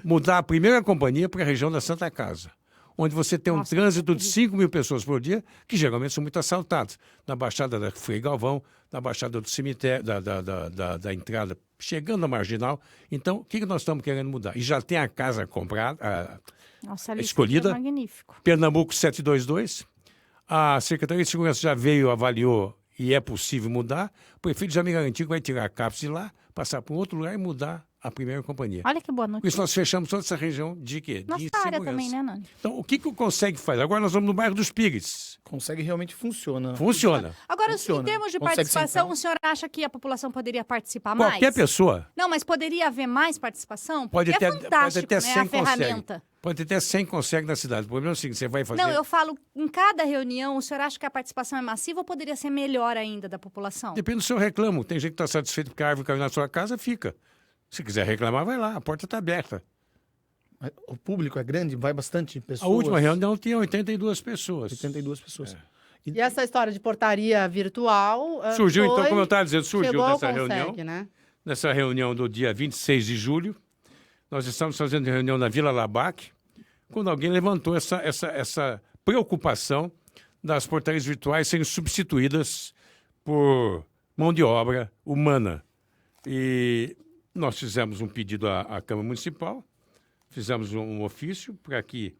Mudar a 1ª Companhia para a região da Santa Casa, onde você tem um trânsito de 5 mil pessoas por dia, que geralmente são muito assaltados. Na Baixada da Frei Galvão, na Baixada do cemitério, da entrada, chegando à Marginal. Então, o que nós estamos querendo mudar? E já tem a casa comprada, Nossa, a lista escolhida, é magnífico. Pernambuco 722. A Secretaria de Segurança já veio, avaliou e é possível mudar. O prefeito já me garantiu que vai tirar a CAPES de lá, passar para um outro lugar e mudar a 1ª Companhia. Olha que boa Por isso notícia. nós fechamos toda essa região de quê? Nossa De área insegurança. também, né, Nani? Então, o que o CONSEG faz? Agora nós vamos no bairro dos Pires. Consegue realmente funciona. Funciona. Agora, Funciona. em termos de Consegue participação, sentar. o senhor acha que a população poderia participar mais? Qualquer pessoa Não, mas poderia haver mais participação? pode Porque ter, é fantástico, pode ter né, 100 a ferramenta. Pode ter 100 CONSEG na cidade. O problema é o seguinte, você vai fazer... Não, eu falo, em cada reunião, o senhor acha que a participação é massiva ou poderia ser melhor ainda da população? Depende do seu reclamo. Tem gente que está satisfeito porque a árvore caiu na sua casa, fica. Se quiser reclamar, vai lá. A porta está aberta. O público é grande, vai bastante pessoas. A última reunião tinha 82 pessoas. 82 pessoas. E essa história de portaria virtual... Surgiu, então, foi- como eu estava dizendo, surgiu chegou ao nessa Conseg, reunião. né? Nessa reunião do dia 26 de julho, nós estamos fazendo reunião na Vila Labac, quando alguém levantou essa preocupação das portarias virtuais serem substituídas por mão de obra humana. E nós fizemos um pedido à Câmara Municipal, fizemos um ofício para que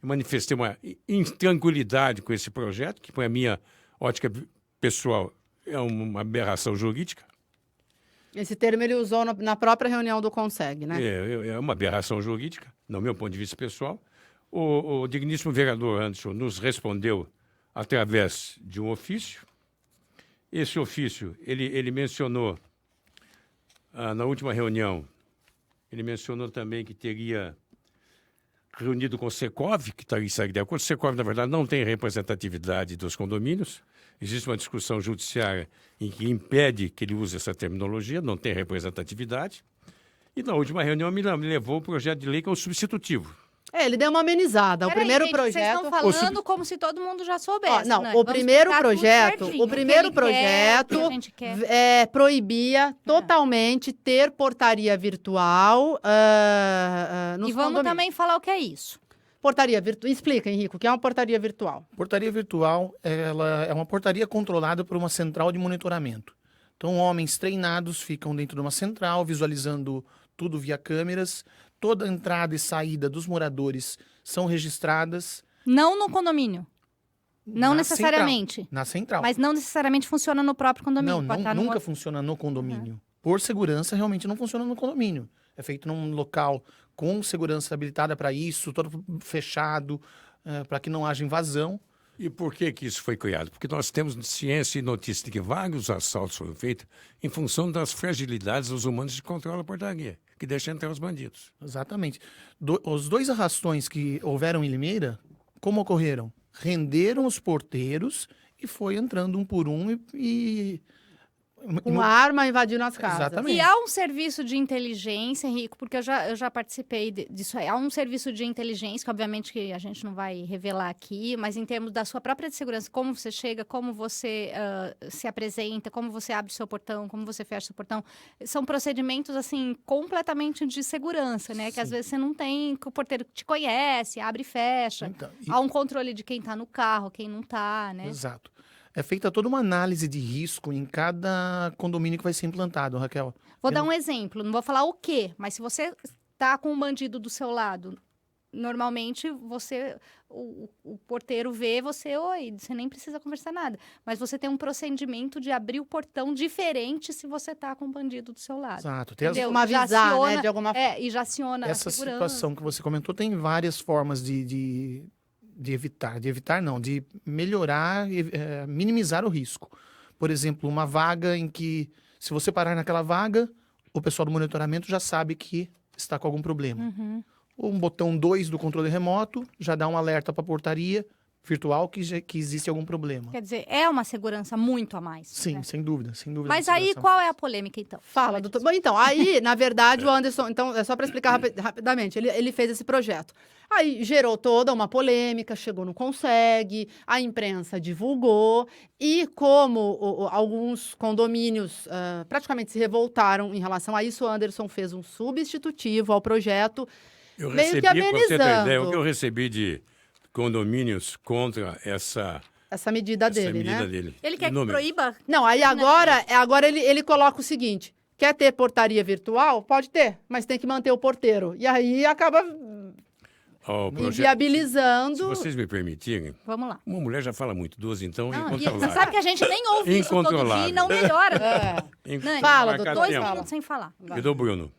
eu manifestei uma intranquilidade com esse projeto, que, para a minha ótica pessoal, é uma aberração jurídica. Esse termo ele usou na própria reunião do Conseg, né? É uma aberração jurídica, no meu ponto de vista pessoal. O digníssimo vereador Anderson nos respondeu através de um ofício. Esse ofício, ele mencionou, na última reunião, ele mencionou também que teria reunido com o Secov, que estaria de acordo. O Secov, na verdade, não tem representatividade dos condomínios. Existe uma discussão judiciária em que impede que ele use essa terminologia, não tem representatividade. E na última reunião me levou o projeto de lei que é o substitutivo. Ele deu uma amenizada. O Peraí, primeiro gente, projeto... Vocês estão falando como se todo mundo já soubesse, Não, né? o Vamos primeiro explicar tudo projeto, certinho. o primeiro O que ele quer, o que projeto a gente quer. proibia totalmente ter portaria virtual nos E vamos condomínios. também falar o que é isso. Portaria virtual. Explica, Henrico, o que é uma portaria virtual? Portaria virtual, ela é uma portaria controlada por uma central de monitoramento. Então, homens treinados ficam dentro de uma central, visualizando tudo via câmeras. Toda a entrada e saída dos moradores são registradas Não no condomínio. Não na necessariamente. central, na central. Mas não necessariamente funciona no próprio condomínio. Não, pode estar nunca no... funciona no condomínio. Por segurança, realmente não funciona no condomínio. É feito num local com segurança habilitada para isso, todo fechado, para que não haja invasão. E por que isso foi criado? Porque nós temos ciência e notícia de que vários assaltos foram feitos em função das fragilidades dos humanos que controlam a portaria, que deixam entrar os bandidos. Exatamente. Os 2 arrastões que houveram em Limeira, como ocorreram? Renderam os porteiros e foi entrando um por um Uma arma invadindo as casas. Exatamente. E há um serviço de inteligência, Henrico, porque eu já participei disso aí. Há um serviço de inteligência, que obviamente que a gente não vai revelar aqui, mas em termos da sua própria segurança, como você chega, como você se apresenta, como você abre o seu portão, como você fecha o seu portão, são procedimentos, assim, completamente de segurança, né? Que às vezes você não tem, que o porteiro te conhece, abre e fecha. Então, Há um controle de quem está no carro, quem não está, né? Exato. É feita toda uma análise de risco em cada condomínio que vai ser implantado, Raquel. Vou dar um exemplo, não vou falar o quê, mas se você está com um bandido do seu lado, normalmente o porteiro vê você, oi, você nem precisa conversar nada. Mas você tem um procedimento de abrir o portão diferente se você está com um bandido do seu lado. Exato. Entendeu? Uma Já avisar, aciona- né, de alguma forma. e já aciona Essa a segurança. situação que você comentou tem várias formas de evitar não, de melhorar, minimizar o risco. Por exemplo, uma vaga em que, se você parar naquela vaga, o pessoal do monitoramento já sabe que está com algum problema. Um botão 2 do controle remoto já dá um alerta para a portaria virtual que existe algum problema. Quer dizer, é uma segurança muito a mais. Sim, né? sem dúvida, sem dúvida. Mas uma aí, segurança qual mais. é a polêmica, então? Fala, doutor. Bom, então, aí, na verdade, o Anderson... Então, é só para explicar rapidamente. Ele fez esse projeto. Aí, gerou toda uma polêmica, chegou no Conseg, a imprensa divulgou, e como alguns condomínios praticamente se revoltaram em relação a isso, o Anderson fez um substitutivo ao projeto, Eu meio recebi, que pra você ter ideia, amenizando o que eu recebi de condomínios contra essa essa medida dele, medida né? dele. Ele quer que Número. proíba? Não, aí agora ele coloca o seguinte: quer ter portaria virtual? Pode ter, mas tem que manter o porteiro. E aí acaba Ó, o projeto- Se inviabilizando. vocês me permitirem, Vamos lá. uma mulher já fala muito, 2 então, Não, e incontrolável. você sabe que a gente nem ouve isso todo dia e Incontrolável. não melhora. Nani, Fala, Marcar doutor, 2 tempo. minutos sem falar. E do Bruno.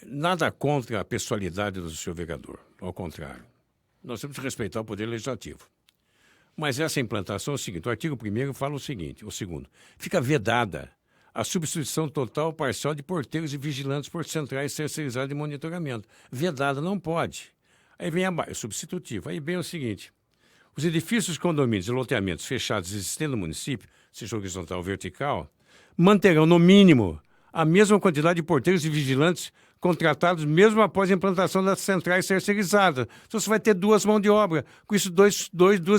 Nada contra a pessoalidade do seu vereador, ao contrário. Nós temos que respeitar o poder legislativo. Mas essa implantação é o seguinte, o artigo 1º fala o seguinte, o segundo, fica vedada a substituição total ou parcial de porteiros e vigilantes por centrais terceirizadas de monitoramento. Vedada, não pode. Aí vem abaixo, substitutivo. Aí vem o seguinte, os edifícios, condomínios e loteamentos fechados existentes no município, seja horizontal ou vertical, manterão, no mínimo, a mesma quantidade de porteiros e vigilantes contratados mesmo após a implantação das centrais terceirizadas. Então você vai ter 2 mãos de obra, com isso 2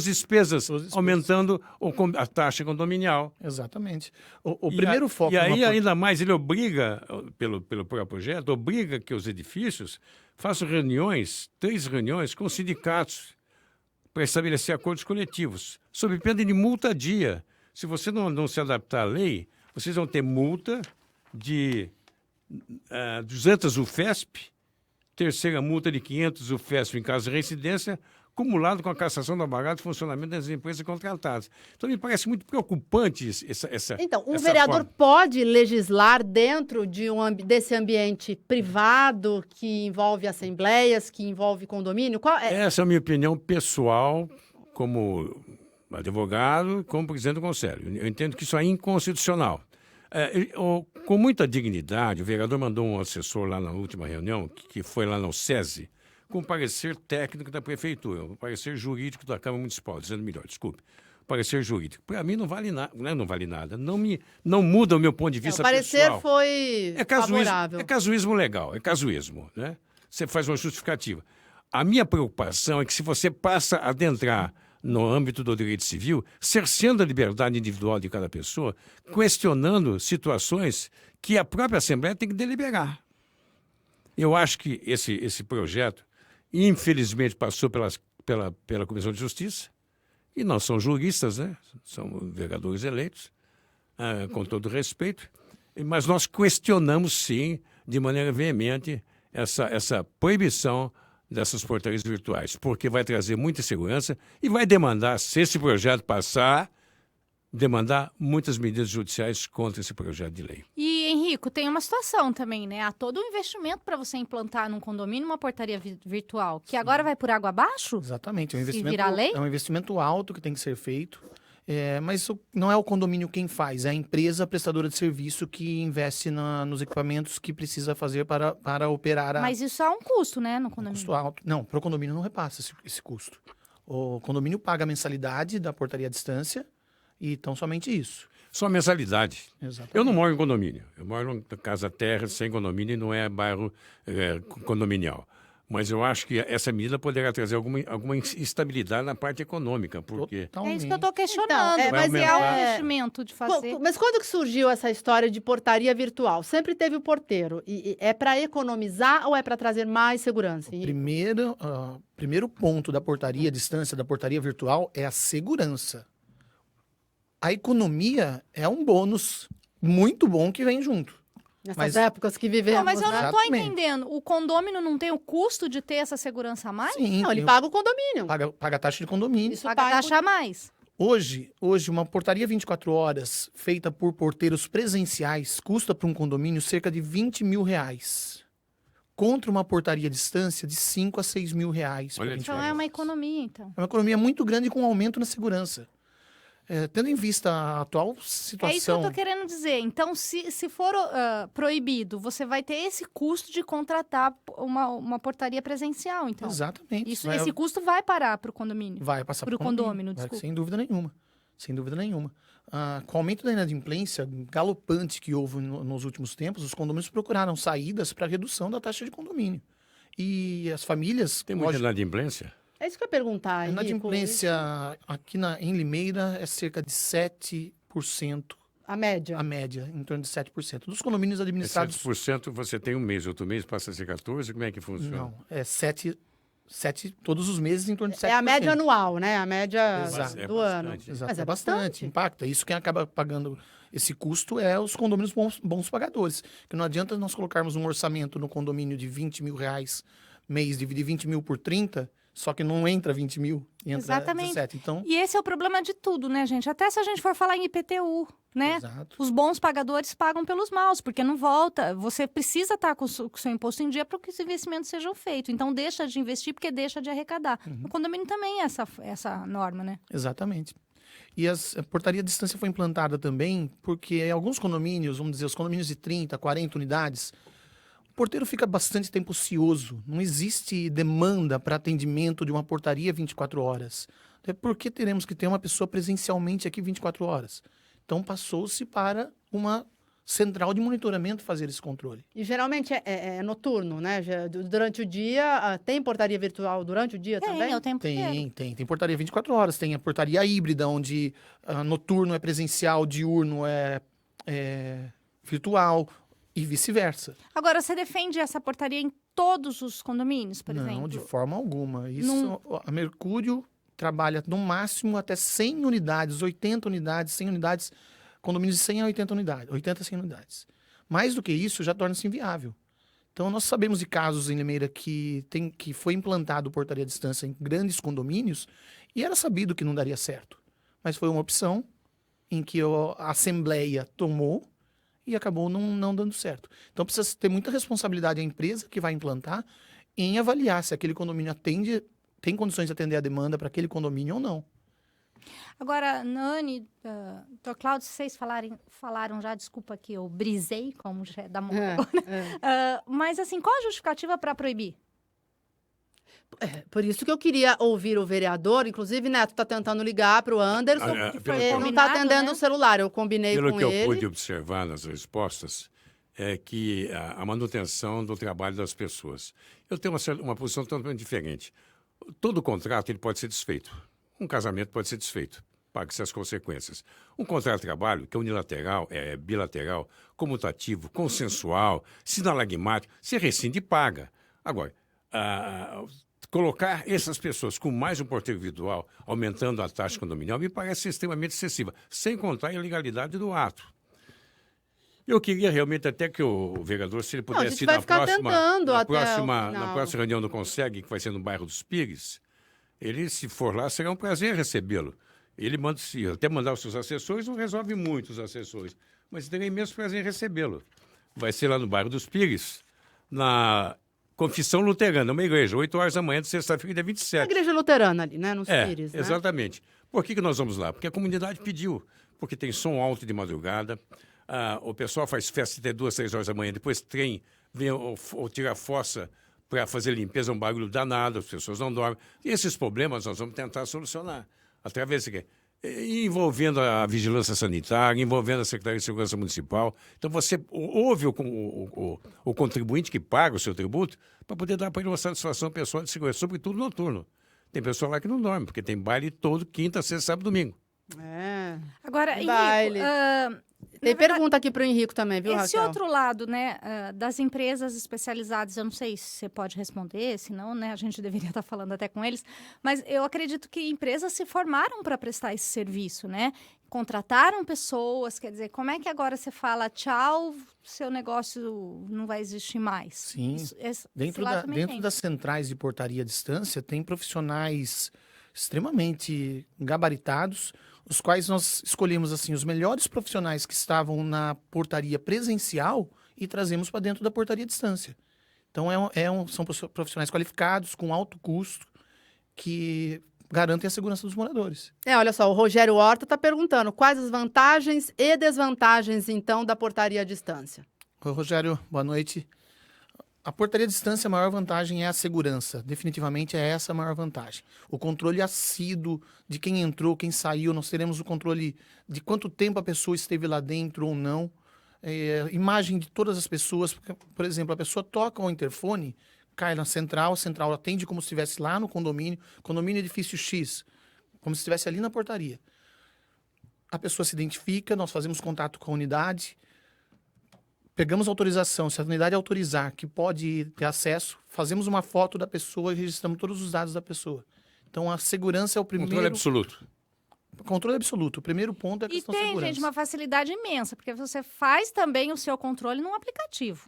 despesas, aumentando a taxa condominial. Exatamente. O primeiro foco... E aí, numa- ainda mais, ele obriga, pelo próprio projeto, obriga que os edifícios façam 3 reuniões com sindicatos para estabelecer acordos coletivos, sob pena de multa dia. Se você não se adaptar à lei, vocês vão ter multa de 200 UFESP, terceira multa de 500 UFESP em caso de reincidência, acumulado com a cassação do aparato e funcionamento das empresas contratadas. Então, me parece muito preocupante essa Então, um essa vereador forma. pode legislar dentro desse ambiente privado que envolve assembleias, que envolve condomínio? Essa é a minha opinião pessoal, como advogado, como presidente do Conselho. Eu entendo que isso é inconstitucional. Com muita dignidade, o vereador mandou um assessor lá na última reunião, que foi lá no SESI, com um parecer técnico da prefeitura, um parecer jurídico da Câmara Municipal, dizendo melhor, desculpe, parecer jurídico. Para mim não vale nada, não vale nada, não muda o meu ponto de vista o parecer pessoal. foi favorável. É casuísmo legal, é casuísmo, né? Você faz uma justificativa. A minha preocupação é que se você passa a adentrar no âmbito do direito civil, cerceando a liberdade individual de cada pessoa, questionando situações que a própria Assembleia tem que deliberar. Eu acho que esse projeto, infelizmente, passou pela Comissão de Justiça, e nós somos juristas, né? Somos vereadores eleitos, com todo respeito, mas nós questionamos, sim, de maneira veemente, essa proibição dessas portarias virtuais, porque vai trazer muita insegurança e vai demandar, se esse projeto passar, demandar muitas medidas judiciais contra esse projeto de lei. E, Henrique, Rico, tem uma situação também, né? Há todo um investimento para você implantar num condomínio uma portaria virtual, que agora vai por água abaixo? Exatamente, é um Se virar lei? é um investimento alto que tem que ser feito. Mas não é o condomínio quem faz, é a empresa prestadora de serviço que investe nos equipamentos que precisa fazer para operar Mas isso é um custo, né, no condomínio? custo alto. Não, para o condomínio não repassa esse custo. O condomínio paga a mensalidade da portaria à distância e tão somente isso. Só mensalidade. Exatamente. Eu não moro em condomínio. Eu moro em casa terra, sem condomínio, e não é bairro condominial. Mas eu acho que essa medida poderá trazer alguma instabilidade na parte econômica, porque... É isso que eu estou questionando, Então, mas é aumentar. um investimento de fazer. Mas quando que surgiu essa história de portaria virtual? Sempre teve o porteiro. E é para economizar ou é para trazer mais segurança? Primeiro ponto da portaria à distância, da portaria virtual, é a segurança. A economia é um bônus muito bom que vem junto. Nessas épocas que vivemos, Não, mas eu né? não estou Exatamente. entendendo. O condômino não tem o custo de ter essa segurança a mais? Sim, Não, ele tem- paga o condomínio. paga a taxa de condomínio. Isso Paga paga taxa a mais. Hoje, uma portaria 24 horas feita por porteiros presenciais custa para um condomínio cerca de R$ 20.000. Contra uma portaria à distância de 5 a 6 mil reais. Olha por a 24 Então é uma horas. economia, então. É uma economia muito grande com aumento na segurança. Tendo em vista a atual É isso que eu situação... estou querendo dizer. Então, se for proibido, você vai ter esse custo de contratar uma portaria presencial, então. Exatamente. Esse custo vai parar para o condomínio. Vai passar pro pro condômino, Vai, desculpa. sem dúvida nenhuma. Sem dúvida nenhuma. Com o aumento da inadimplência galopante que houve nos últimos tempos, os condomínios procuraram saídas para redução da taxa de condomínio. E as famílias... Tem muita lógico, inadimplência? É isso que eu ia perguntar, a Henrico. inadimplência aqui em Limeira é cerca de 7%, A média. a média, em torno de 7%. Dos condomínios É administrados... 7% você tem um mês, outro mês passa a ser 14%, como é que funciona? Não, é 7 todos os meses em torno de 7%. É a média anual, né? A média Exato. do ano. bastante. Exato, Mas é bastante, impacta. Isso quem acaba pagando esse custo é os condomínios bons pagadores. Que não adianta nós colocarmos um orçamento no condomínio de R$ 20.000 mês, dividir 20 mil por 30, só que não entra 20 mil, entra Exatamente. 17. Então, E esse é o problema de tudo, né, gente? Até se a gente for falar em IPTU, né? exato. Os bons pagadores pagam pelos maus, porque não volta. Você precisa estar com o seu imposto em dia para que os investimentos sejam feitos. Então, deixa de investir porque deixa de arrecadar. No condomínio também é essa norma, né? Exatamente. E a portaria à distância foi implantada também porque em alguns condomínios, vamos dizer, os condomínios de 30, 40 unidades, o porteiro fica bastante tempo ocioso. Não existe demanda para atendimento de uma portaria 24 horas. Até porque teremos que ter uma pessoa presencialmente aqui 24 horas. Então, passou-se para uma central de monitoramento fazer esse controle. E geralmente é noturno, né? Durante o dia, tem portaria virtual durante o dia também? É o tempo inteiro. Tem portaria 24 horas, tem a portaria híbrida, onde noturno é presencial, diurno é virtual e vice-versa. Agora, você defende essa portaria em todos os condomínios, por Não, exemplo? de forma alguma. Isso, Não- a Mercúrio trabalha no máximo até 100 unidades, 80 unidades, 100 unidades, condomínios de 100 a 80 unidades, 80 a 100 unidades. Mais do que isso, já torna-se inviável. Então, nós sabemos de casos em Limeira que foi implantado portaria à distância em grandes condomínios e era sabido que não daria certo. Mas foi uma opção em que a Assembleia tomou e acabou não dando certo. Então, precisa ter muita responsabilidade a empresa que vai implantar em avaliar se aquele condomínio tem condições de atender a demanda para aquele condomínio ou não. Agora, Nani, Dr. Cláudio, vocês falaram já, desculpa que eu brisei, como já é da moda agora. Mas, assim, qual a justificativa para proibir? Por isso que eu queria ouvir o vereador. Inclusive, Neto está tentando ligar para o Anderson. Pelo Ele não está Combinado, atendendo né? o celular. Eu combinei Pelo com que eu ele. pude observar nas respostas, é que a manutenção do trabalho das pessoas. Eu tenho uma posição totalmente diferente. Todo contrato ele pode ser desfeito. Um casamento pode ser desfeito. Pague-se as consequências. Um contrato de trabalho, que é unilateral, é bilateral, comutativo, consensual, sinalagmático, se rescinde e paga. Agora, colocar essas pessoas com mais um porteiro individual, aumentando a taxa condominial, me parece extremamente excessiva, sem contar a ilegalidade do ato. Eu queria realmente até que o vereador, se ele a pudesse gente ir vai na ficar próxima, tentando na, até o próxima, final. na próxima reunião do Consegue, que vai ser no bairro dos Pires, ele, se for lá, será um prazer recebê-lo. Ele manda, se até mandar os seus assessores, não resolve muito os assessores, mas terei imenso prazer em recebê-lo. vai ser lá no bairro dos Pires, na Confissão Luterana, uma igreja, 8 horas da manhã de sexta-feira, dia A 27. igreja luterana ali, né? Nos Pires, né? Exatamente. Por que nós vamos lá? Porque a comunidade pediu, porque tem som alto de madrugada, o pessoal faz festa até 2, 3 horas da manhã, depois trem vem ou tira a fossa para fazer limpeza, um barulho danado, as pessoas não dormem. E esses problemas nós vamos tentar solucionar através de envolvendo a vigilância sanitária, envolvendo a Secretaria de Segurança Municipal. Então, você ouve o contribuinte que paga o seu tributo para poder dar para ele uma satisfação pessoal de segurança, sobretudo noturno. Tem pessoa lá que não dorme, porque tem baile todo quinta, sexta, sábado e domingo. É. Agora, Baile. Henrico, Tem pergunta aqui para o Henrico também, viu, esse Raquel? outro lado, né, das empresas especializadas, eu não sei se você pode responder, senão, né, a gente deveria estar falando até com eles, mas eu acredito que empresas se formaram para prestar esse serviço, né? Contrataram pessoas, quer dizer, como é que agora você fala tchau, seu negócio não vai existir mais? Sim. Esse Dentro, lado também dentro tem. das centrais de portaria à distância, tem profissionais extremamente gabaritados, os quais nós escolhemos assim os melhores profissionais que estavam na portaria presencial e trazemos para dentro da portaria à distância. Então, são profissionais qualificados, com alto custo, que garantem a segurança dos moradores. Olha só, o Rogério Horta está perguntando quais as vantagens e desvantagens, então, da portaria à distância. Oi, Rogério, boa noite. A portaria à distância, a maior vantagem é a segurança. Definitivamente é essa a maior vantagem. O controle assíduo de quem entrou, quem saiu. Nós teremos o controle de quanto tempo a pessoa esteve lá dentro ou não. Imagem de todas as pessoas. Por exemplo, a pessoa toca o interfone, cai na central, a central atende como se estivesse lá no condomínio. Condomínio edifício X, como se estivesse ali na portaria. A pessoa se identifica, nós fazemos contato com a unidade. Pegamos autorização, se a unidade autorizar que pode ter acesso, fazemos uma foto da pessoa e registramos todos os dados da pessoa. Então, a segurança é o primeiro... Controle absoluto. Controle absoluto. O primeiro ponto é a E questão da tem, segurança. gente, uma facilidade imensa, porque você faz também o seu controle num aplicativo,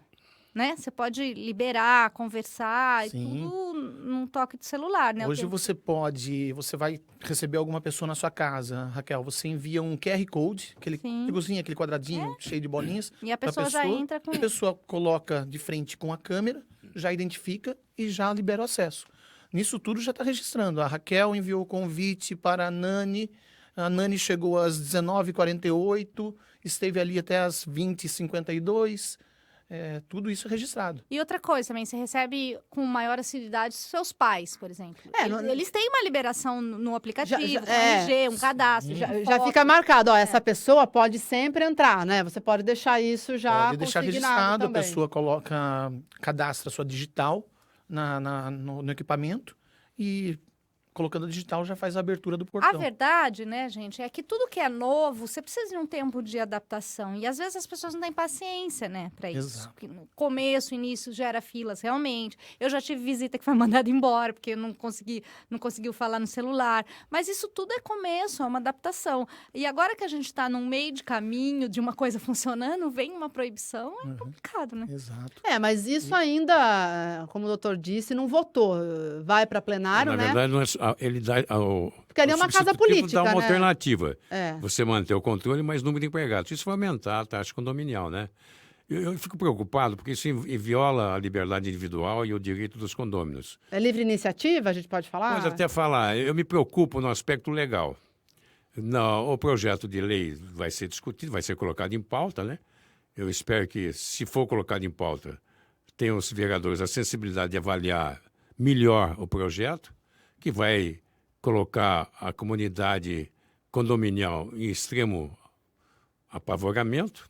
né? Você pode liberar, conversar, Sim. e tudo num toque de celular, né? Hoje você vai receber alguma pessoa na sua casa, Raquel, você envia um QR Code, aquele Sim. negocinho, aquele quadradinho cheio de bolinhas. E a pra pessoa já entra com A pessoa coloca de frente com a câmera, já identifica e já libera o acesso. Nisso tudo já está registrando. A Raquel enviou o convite para a Nani chegou às 19h48, esteve ali até às 20h52. Tudo isso é registrado. E outra coisa também, você recebe com maior assiduidade seus pais, por exemplo. não- Eles têm uma liberação no aplicativo, Já- um RG, um cadastro. Já fica marcado, ó, essa pessoa pode sempre entrar, né? Você pode deixar isso já Pode deixar consignado registrado, também. a pessoa cadastra sua digital no equipamento e colocando a digital já faz a abertura do A portão. verdade, né, gente, é que tudo que é novo, você precisa de um tempo de adaptação. E às vezes as pessoas não têm paciência, né, para isso. Exato. Porque no começo, início, gera filas, realmente. Eu já tive visita que foi mandada embora, porque não conseguiu falar no celular. Mas isso tudo é começo, é uma adaptação. E agora que a gente está num meio de caminho de uma coisa funcionando, vem uma proibição, é complicado, né? Exato. Mas isso ainda, como o doutor disse, não votou. Vai para plenário, Na né? verdade, não é, ele dá Porque ali é uma casa política, dá uma né? alternativa. É. Você manter o controle, mas número de empregados. Isso vai aumentar a taxa condominial, né? Eu fico preocupado porque isso viola a liberdade individual e o direito dos condôminos. É livre iniciativa, a gente pode falar? Pode até falar, eu me preocupo no aspecto legal. O projeto de lei vai ser discutido, vai ser colocado em pauta, né? Eu espero que, se for colocado em pauta, tenham os vereadores a sensibilidade de avaliar melhor o projeto, que vai colocar a comunidade condominial em extremo apavoramento,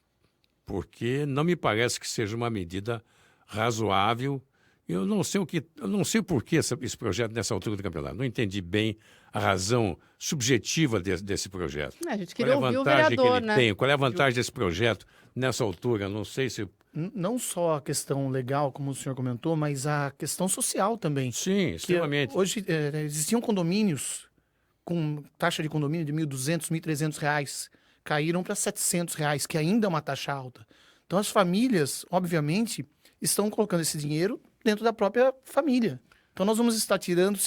porque não me parece que seja uma medida razoável. Eu não sei por que esse projeto nessa altura do campeonato. Não entendi bem a razão subjetiva desse projeto. A gente Qual é queria a ouvir o vantagem que vereador, ele né? tem? Qual é a vantagem desse projeto nessa altura? Não sei se... Não só a questão legal, como o senhor comentou, mas a questão social também. Sim, Que extremamente. hoje existiam condomínios com taxa de condomínio de R$ 1.200, R$ 1.300, caíram para R$ 700, que ainda é uma taxa alta. Então as famílias, obviamente, estão colocando esse dinheiro dentro da própria família. Então nós vamos estar tirando,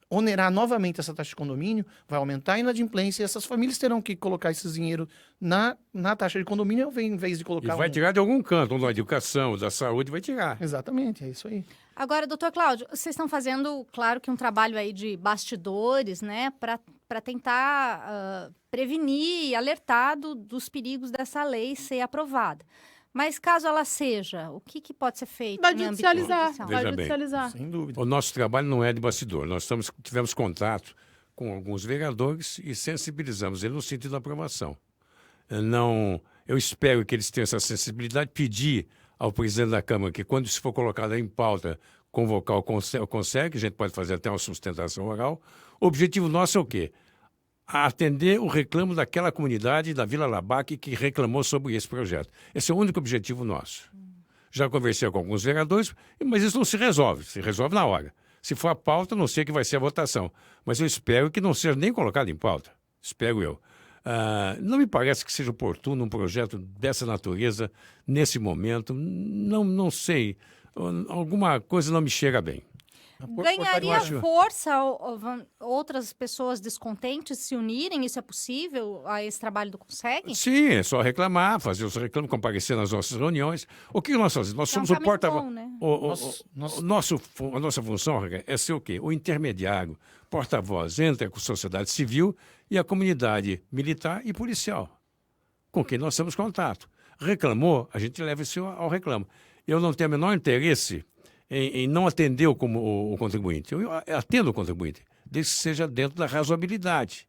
onerar novamente essa taxa de condomínio, vai aumentar a inadimplência e essas famílias terão que colocar esse dinheiro na taxa de condomínio em vez de colocar... E vai tirar de algum canto, ou da educação, da saúde, vai tirar. Exatamente, é isso aí. Agora, doutor Cláudio, vocês estão fazendo, claro que um trabalho aí de bastidores, né, para tentar prevenir e alertar dos perigos dessa lei ser aprovada. Mas caso ela seja, o que pode ser feito? Vai judicializar. Veja bem. Judicializar. Sem dúvida. O nosso trabalho não é de bastidor. Nós tivemos contato com alguns vereadores e sensibilizamos eles no sentido da aprovação. Eu espero que eles tenham essa sensibilidade, pedir ao presidente da Câmara que, quando isso for colocado em pauta, convocar o Conselho, que a gente pode fazer até uma sustentação oral. O objetivo nosso é o quê? Atender o reclamo daquela comunidade da Vila Labaque que reclamou sobre esse projeto. Esse é o único objetivo nosso. Já conversei com alguns vereadores, mas isso não se resolve na hora. Se for a pauta, não sei que vai ser a votação. Mas eu espero que não seja nem colocado em pauta. Espero eu. Não me parece que seja oportuno um projeto dessa natureza nesse momento. Não sei. Alguma coisa não me chega bem. Ganharia força outras pessoas descontentes se unirem? Isso é possível a esse trabalho do Conseg? Sim, é só reclamar, fazer os reclamos, comparecer nas nossas reuniões. O que nós fazemos? Nós somos o porta-voz. Né? A nossa função é ser o quê? O intermediário, porta-voz entre a sociedade civil e a comunidade militar e policial, com quem nós temos contato. Reclamou, a gente leva isso ao reclamo. Eu não tenho o menor interesse em não atender o contribuinte. Eu atendo o contribuinte, desde que seja dentro da razoabilidade.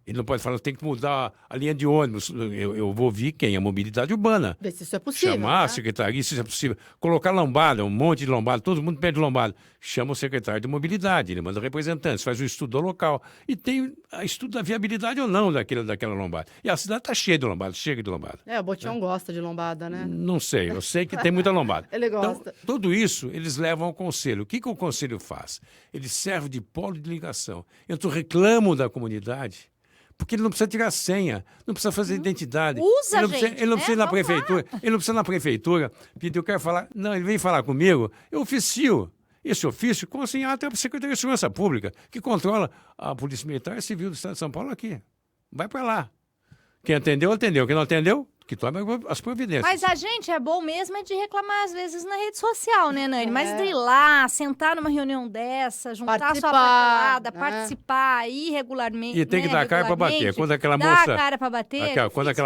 Ele não pode falar, tem que mudar a linha de ônibus. Eu vou ouvir quem? A mobilidade urbana. Ver se isso é possível. Chamar a secretaria, se isso é possível. Colocar lombada, um monte de lombada, todo mundo pede lombada. Chama o secretário de mobilidade, ele manda representantes, faz um estudo local. E tem estudo da viabilidade ou não daquela lombada. E a cidade está cheia de lombada, chega de lombada. O Botião gosta de lombada, né? Não sei, eu sei que tem muita lombada. Ele gosta. Então, tudo isso eles levam ao conselho. O que o conselho faz? Ele serve de polo de ligação. Entre o reclamo da comunidade, porque ele não precisa tirar senha, não precisa fazer identidade. Ele não precisa ir na prefeitura. Ele não precisa ir na prefeitura pedir, eu quero falar. Não, ele vem falar comigo, eu oficio esse ofício com até a Secretaria de Segurança Pública, que controla a Polícia Militar e Civil do Estado de São Paulo aqui. Vai para lá. Quem atendeu, atendeu. Quem não atendeu, que tome as providências. Mas a gente é bom mesmo de reclamar, às vezes, na rede social, né, Nani? Mas de ir lá, sentar numa reunião dessa, juntar sua papelada, participar irregularmente. E tem que dar a cara para bater. Quando aquela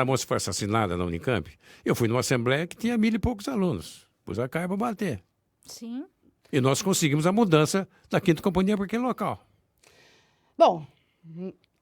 moça foi assassinada na Unicamp, eu fui numa assembleia que tinha 1.000 e poucos alunos. Pus a cara para bater. Sim. E nós conseguimos a mudança da 5ª Companhia para aquele local. Bom,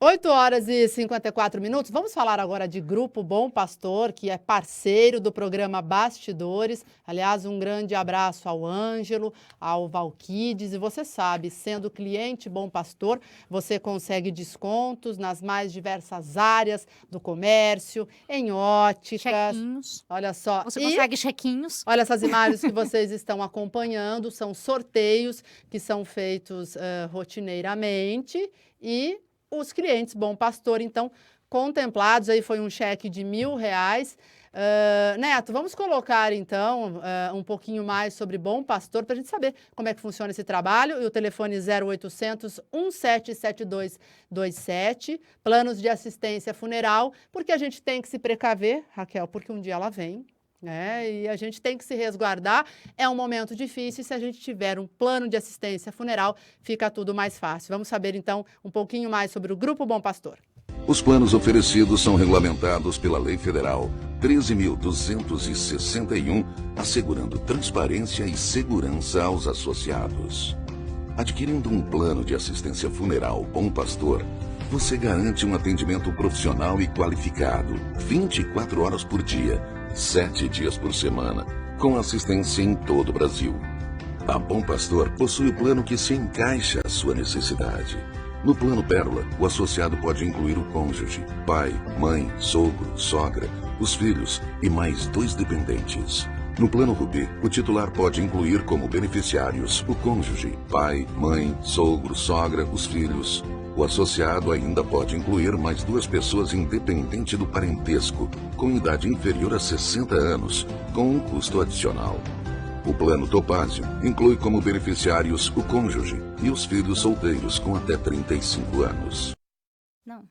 8h54. Vamos falar agora de Grupo Bom Pastor, que é parceiro do programa Bastidores. Aliás, um grande abraço ao Ângelo, ao Valquides. E você sabe, sendo cliente Bom Pastor, você consegue descontos nas mais diversas áreas do comércio, em óticas. Chequinhos. Olha só. Você consegue chequinhos. Olha essas imagens que vocês estão acompanhando. São sorteios que são feitos rotineiramente e os clientes Bom Pastor, então, contemplados, aí foi um cheque de R$1.000. Neto, vamos colocar, então, um pouquinho mais sobre Bom Pastor, para a gente saber como é que funciona esse trabalho. E o telefone 0800 177227, planos de assistência funeral, porque a gente tem que se precaver, Raquel, porque um dia ela vem. E a gente tem que se resguardar. É um momento difícil e se a gente tiver um plano de assistência funeral, fica tudo mais fácil. Vamos saber, então, um pouquinho mais sobre o Grupo Bom Pastor. Os planos oferecidos são regulamentados pela Lei Federal 13.261, assegurando transparência e segurança aos associados. Adquirindo um plano de assistência funeral Bom Pastor, você garante um atendimento profissional e qualificado, 24 horas por dia, 7 dias por semana, com assistência em todo o Brasil. A Bom Pastor possui o plano que se encaixa à sua necessidade. No plano Pérola, o associado pode incluir o cônjuge, pai, mãe, sogro, sogra, os filhos e mais 2 dependentes. No plano Rubi, o titular pode incluir como beneficiários o cônjuge, pai, mãe, sogro, sogra, os filhos. O associado ainda pode incluir mais 2 pessoas independente do parentesco, com idade inferior a 60 anos, com um custo adicional. O Plano Topázio inclui como beneficiários o cônjuge e os filhos solteiros com até 35 anos. Não.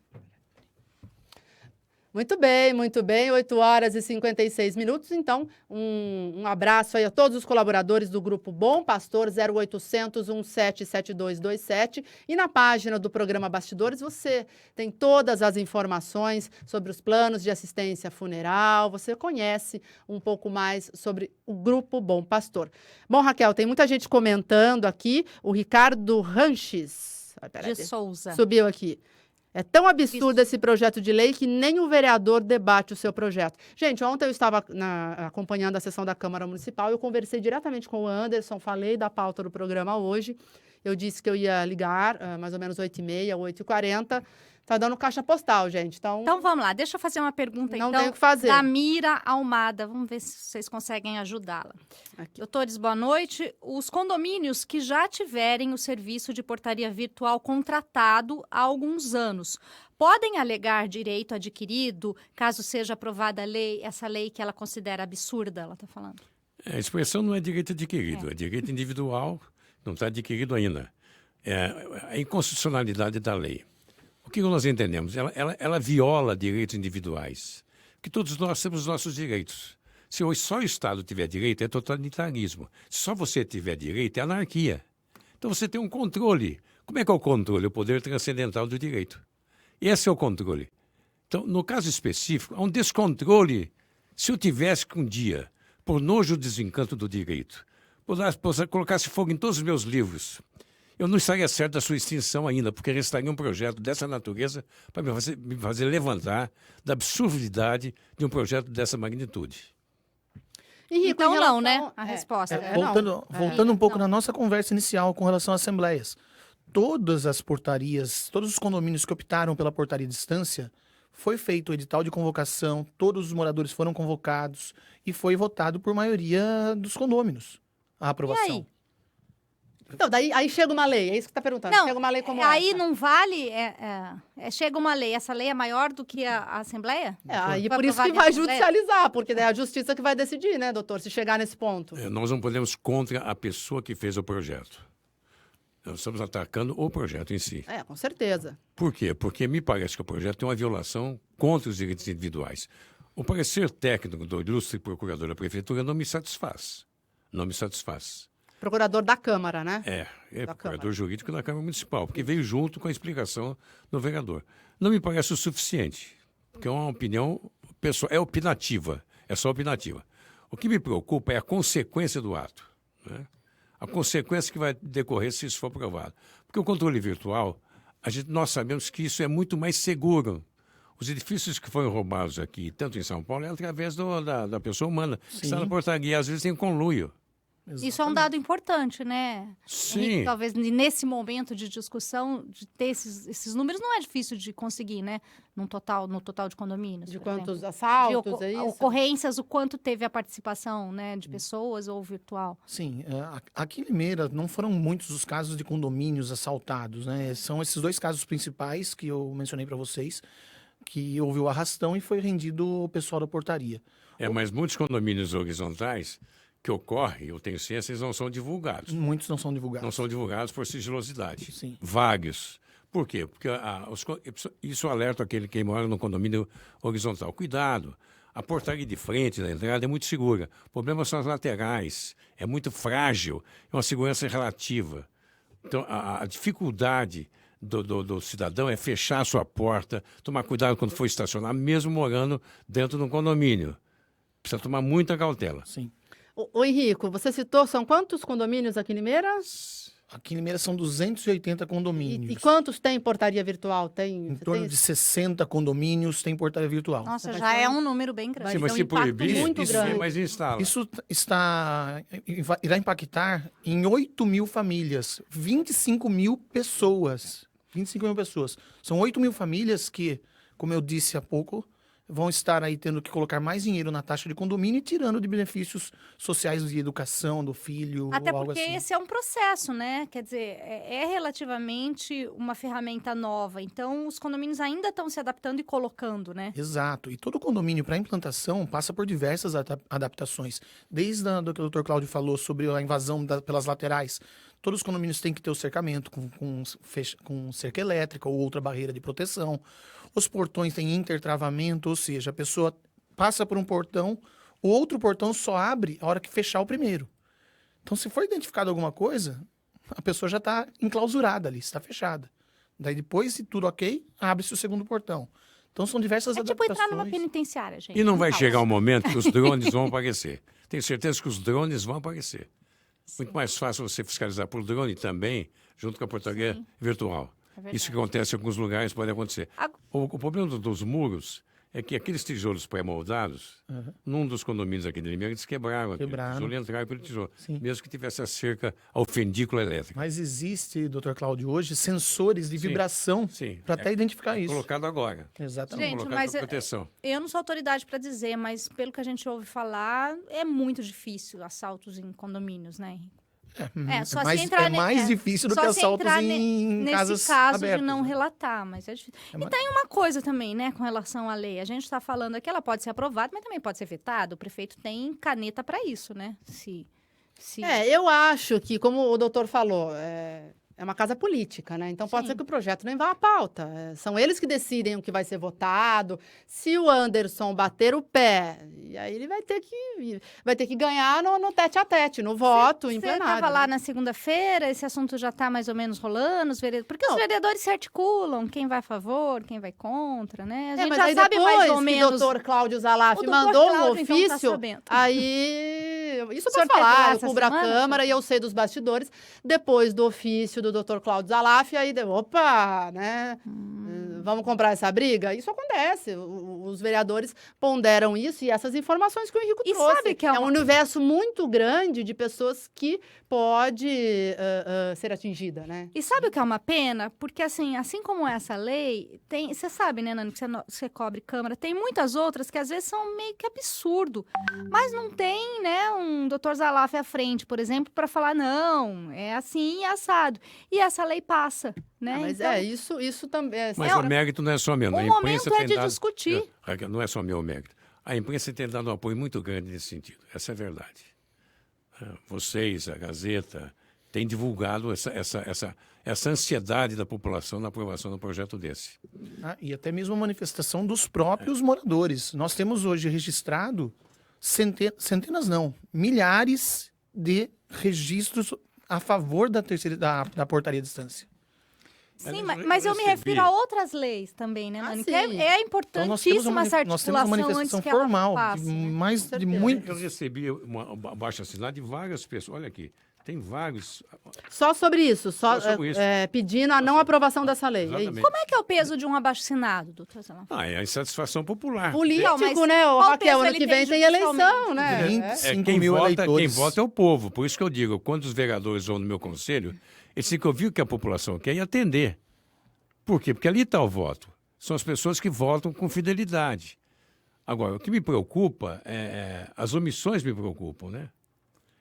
Muito bem, 8 horas e 56 minutos. Então, um abraço aí a todos os colaboradores do Grupo Bom Pastor 0800 177227. E na página do programa Bastidores você tem todas as informações sobre os planos de assistência funeral. Você conhece um pouco mais sobre o Grupo Bom Pastor. Bom, Raquel, tem muita gente comentando aqui. O Ricardo Ranches De Souza. subiu aqui. É tão absurdo esse projeto de lei que nem o vereador debate o seu projeto. Gente, ontem eu estava acompanhando a sessão da Câmara Municipal e eu conversei diretamente com o Anderson, falei da pauta do programa hoje. Eu disse que eu ia ligar mais ou menos 8h30, 8h40. Tá dando caixa postal, gente. Então vamos lá, deixa eu fazer uma pergunta, Não então, tem o que fazer. da Mira Almada. Vamos ver se vocês conseguem ajudá-la. Aqui. Doutores, boa noite. Os condomínios que já tiverem o serviço de portaria virtual contratado há alguns anos, podem alegar direito adquirido, caso seja aprovada a lei, essa lei que ela considera absurda, ela está falando? A expressão não é direito adquirido, é direito individual, não está adquirido ainda. É a inconstitucionalidade da lei. O que nós entendemos? Ela viola direitos individuais, que todos nós temos os nossos direitos. Se hoje só o Estado tiver direito, é totalitarismo. Se só você tiver direito, é anarquia. Então você tem um controle. Como é que é o controle? O poder transcendental do direito. Esse é o controle. Então, no caso específico, há um descontrole. Se eu tivesse que um dia, por nojo do desencanto do direito, colocasse fogo em todos os meus livros, eu não estaria certo da sua extinção ainda, porque restaria um projeto dessa natureza para me fazer levantar da absurdidade de um projeto dessa magnitude. Henrique, Então em relação- não, né? A resposta. Voltando um pouco na nossa conversa inicial com relação às assembleias. Todas as portarias, todos os condomínios que optaram pela portaria de distância, foi feito o edital de convocação, todos os moradores foram convocados e foi votado por maioria dos condôminos a aprovação. E aí? Então, daí aí chega uma lei, é isso que você está perguntando. Não, chega uma lei como aí essa. não vale, chega uma lei, essa lei é maior do que a Assembleia? Aí Foi por isso que aprovada em vai Assembleia? judicializar, porque daí é a justiça que vai decidir, né, doutor, se chegar nesse ponto. Nós não podemos contra a pessoa que fez o projeto. Nós estamos atacando o projeto em si. Com certeza. Por quê? Porque me parece que o projeto tem uma violação contra os direitos individuais. O parecer técnico do ilustre procurador da Prefeitura não me satisfaz. Não me satisfaz. Procurador da Câmara, né? É Da procurador Câmara. jurídico da Câmara Municipal, porque veio junto com a explicação do vereador. Não me parece o suficiente, porque é uma opinião pessoal, é opinativa, é só opinativa. O que me preocupa é a consequência do ato, né? A consequência que vai decorrer se isso for aprovado. Porque o controle virtual, nós sabemos que isso é muito mais seguro. Os edifícios que foram roubados aqui, tanto em São Paulo, é através da pessoa humana, que está na portaria, às vezes tem conluio. Isso é um dado importante, né? Sim. Henrique, talvez nesse momento de discussão, de ter esses números, não é difícil de conseguir, né? No total de condomínios. De por quantos exemplo. assaltos, De é isso? ocorrências, o quanto teve a participação, né? De pessoas ou virtual. Sim, aqui em Limeira não foram muitos os casos de condomínios assaltados, né? São esses dois casos principais que eu mencionei para vocês, que houve o arrastão e foi rendido o pessoal da portaria. Mas muitos condomínios horizontais que ocorrem, eu tenho ciência, eles não são divulgados. Muitos não são divulgados. Não são divulgados por sigilosidade. Sim. Vários. Por quê? Porque isso alerta aquele que mora no condomínio horizontal. Cuidado, a portaria de frente da entrada é muito segura. O problema são as laterais. É muito frágil. É uma segurança relativa. Então, a dificuldade do cidadão é fechar a sua porta, tomar cuidado quando for estacionar, mesmo morando dentro de um condomínio. Precisa tomar muita cautela. Sim. Ô, Henrico, você citou, são quantos condomínios aqui em Limeira? Aqui em Limeira são 280 condomínios. E quantos tem portaria virtual? Tem, Em você torno tem- de 60 condomínios tem portaria virtual. Nossa, Vai já ser é um- um número bem grande. vai Sim, mas ser um se impacto proibir, muito isso grande. mas instala. Isso irá impactar em 8 mil famílias, 25 mil pessoas. 25 mil pessoas. São 8 mil famílias que, como eu disse há pouco, vão estar aí tendo que colocar mais dinheiro na taxa de condomínio e tirando de benefícios sociais de educação do filho Até ou algo porque assim. esse é um processo, né? Quer dizer, é relativamente uma ferramenta nova. Então, os condomínios ainda estão se adaptando e colocando, né? Exato. E todo condomínio para implantação passa por diversas adaptações. Desde o que o Dr. Cláudio falou sobre a invasão pelas laterais. Todos os condomínios têm que ter o cercamento com cerca elétrica ou outra barreira de proteção. Os portões têm intertravamento, ou seja, a pessoa passa por um portão, o outro portão só abre a hora que fechar o primeiro. Então, se for identificado alguma coisa, a pessoa já está enclausurada ali, está fechada. Daí, depois, se tudo ok, abre-se o segundo portão. Então, são diversas É tipo adaptações. entrar numa penitenciária, gente. E não vai caos. chegar um momento que os drones vão aparecer. Tenho certeza que os drones vão aparecer. Muito mais fácil você fiscalizar por drone também, junto com a portaria virtual. verdade. Isso que acontece em alguns lugares pode acontecer. Ag- O problema dos muros é que aqueles tijolos pré-moldados, num dos condomínios aqui de Limeira, eles quebraram. Quebraram. O tijolo e entraram pelo tijolo. Sim. Mesmo que tivesse a cerca ao fendícula elétrica. Mas existe, Dr. Cláudio, hoje, sensores de vibração Sim. para até identificar isso. Colocado agora. Exatamente. Gente, Colocado mas para proteção. eu não sou autoridade para dizer, mas pelo que a gente ouve falar, é muito difícil assaltos em condomínios, né, Henrique? Só se mais, entrar mais difícil do só que se assaltos entrar em nesse casas caso abertas. de não né? relatar, mas é difícil. É E mais- tem uma coisa também, né, com relação à lei. A gente está falando aqui, ela pode ser aprovada, mas também pode ser vetada. O prefeito tem caneta para isso, né? Se... Eu acho que, como o doutor falou, é uma casa política, né? Então pode Sim. ser que o projeto nem vá à pauta. São eles que decidem o que vai ser votado. Se o Anderson bater o pé, e aí ele vai ter que ganhar no tete a tete, no voto, em Você plenário. estava lá né? na segunda-feira, esse assunto já está mais ou menos rolando, porque os vereadores se articulam, quem vai a favor, quem vai contra, né? A gente mas já aí sabe depois mais ou que menos. o doutor Cláudio Zalaf O doutor mandou um Cláudio, então, tá ofício, sabendo. aí... Isso O senhor para teve lá falar, eu essa cubro a semana? Câmara e eu sei dos bastidores. Depois do ofício do doutor Cláudio Zalaf, aí, opa, né? Vamos comprar essa briga? Isso acontece. Os vereadores ponderam isso e essas informações que o Henrico E trouxe. sabe que é um uma- universo muito grande de pessoas que pode ser atingida, né? E sabe o que é uma pena? Porque, assim como essa lei, tem. Você sabe, né, Nani, que você cobre Câmara, tem muitas outras que às vezes são meio que absurdo. Mas não tem, né, um doutor Zalaf à frente, por exemplo, para falar, não, é assim e assado. E essa lei passa, né? Mas Então, isso também. Mas o mérito não é só meu. o A momento imprensa é tem de dado- discutir. Raquel, não é só meu mérito. A imprensa tem dado um apoio muito grande nesse sentido. Essa é a verdade. Vocês, a Gazeta, têm divulgado essa ansiedade da população na aprovação de um projeto desse. E até mesmo a manifestação dos próprios moradores. Nós temos hoje registrado centenas não, milhares de registros a favor da portaria de distância. Sim, Aliás, mas eu me recebi- refiro a outras leis também, né, Nani? Que sim. é Então nós temos importantíssima essa nós temos uma articulação antes manifestação que ela formal passe, de né? mais de certeza. muito. Eu recebi uma abaixo assinado de várias pessoas. Olha aqui, tem vários. Só sobre isso, Só sobre isso. pedindo a não aprovação dessa lei. É isso. Exatamente. Como é que é o peso de um abaixo-assinado, doutor Zalaf? É a insatisfação popular. Político, Não, mas né, qual Raquel? peso Ano ele que tem vem tem eleição, judicialmente? né? 25 quem mil vota, eleitores. Quem vota é o povo. Por isso que eu digo, quando os vereadores vão no meu conselho, eles têm que ouvir o que a população quer e atender. Por quê? Porque ali está o voto. São as pessoas que votam com fidelidade. Agora, o que me preocupa as omissões me preocupam, né?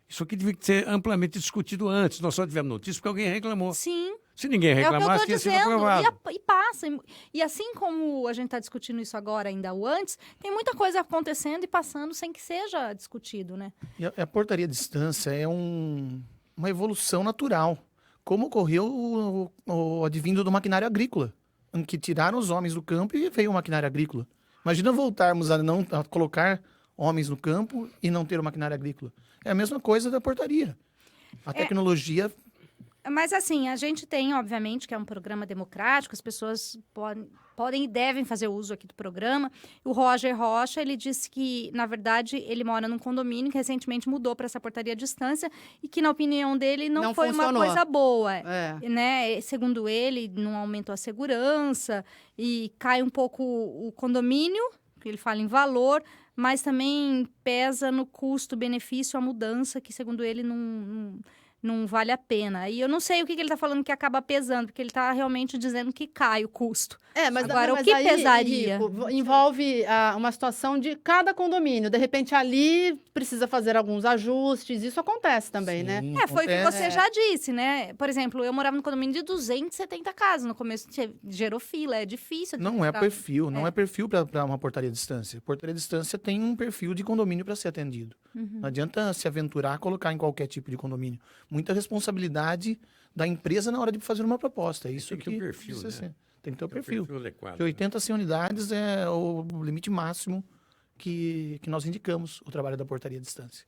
Isso aqui devia ser amplamente discutido antes. Nós só tivemos notícia porque alguém reclamou. Sim, Se ninguém é o que eu reclamasse, estou tinha sido dizendo. aprovado. E passa. E assim como a gente está discutindo isso agora, ainda o antes, tem muita coisa acontecendo e passando sem que seja discutido, né? E a portaria de distância é uma evolução natural, como ocorreu o advindo do maquinário agrícola, em que tiraram os homens do campo e veio o maquinário agrícola. Imagina voltarmos a colocar homens no campo e não ter o maquinário agrícola. É a mesma coisa da portaria. A tecnologia Mas assim, a gente tem, obviamente, que é um programa democrático, as pessoas podem e devem fazer uso aqui do programa. O Roger Rocha, ele disse que, na verdade, ele mora num condomínio que recentemente mudou para essa portaria à distância e que, na opinião dele, não foi funcionou. uma coisa boa. É. Segundo ele, não aumentou a segurança e cai um pouco o condomínio, que ele fala em valor, mas também pesa no custo-benefício a mudança, que, segundo ele, não vale a pena. E eu não sei o que ele está falando que acaba pesando, porque ele está realmente dizendo que cai o custo. Mas Agora, mas o que aí, pesaria? Rico, envolve uma situação de cada condomínio. De repente, ali precisa fazer alguns ajustes. Isso acontece também, né? Sim, Foi o que acontece. você já disse, né? Por exemplo, eu morava no condomínio de 270 casas. No começo gerou fila, é difícil. Não é administrar. perfil, não é perfil para uma portaria de distância. Portaria de distância tem um perfil de condomínio para ser atendido. Não adianta se aventurar a colocar em qualquer tipo de condomínio. Muita responsabilidade da empresa na hora de fazer uma proposta. É isso Tem que ter que um perfil, precisa né? ser. Tem que ter o Tem um perfil. adequado. De 80 a 100 unidades é o limite máximo que nós indicamos o trabalho da portaria de distância.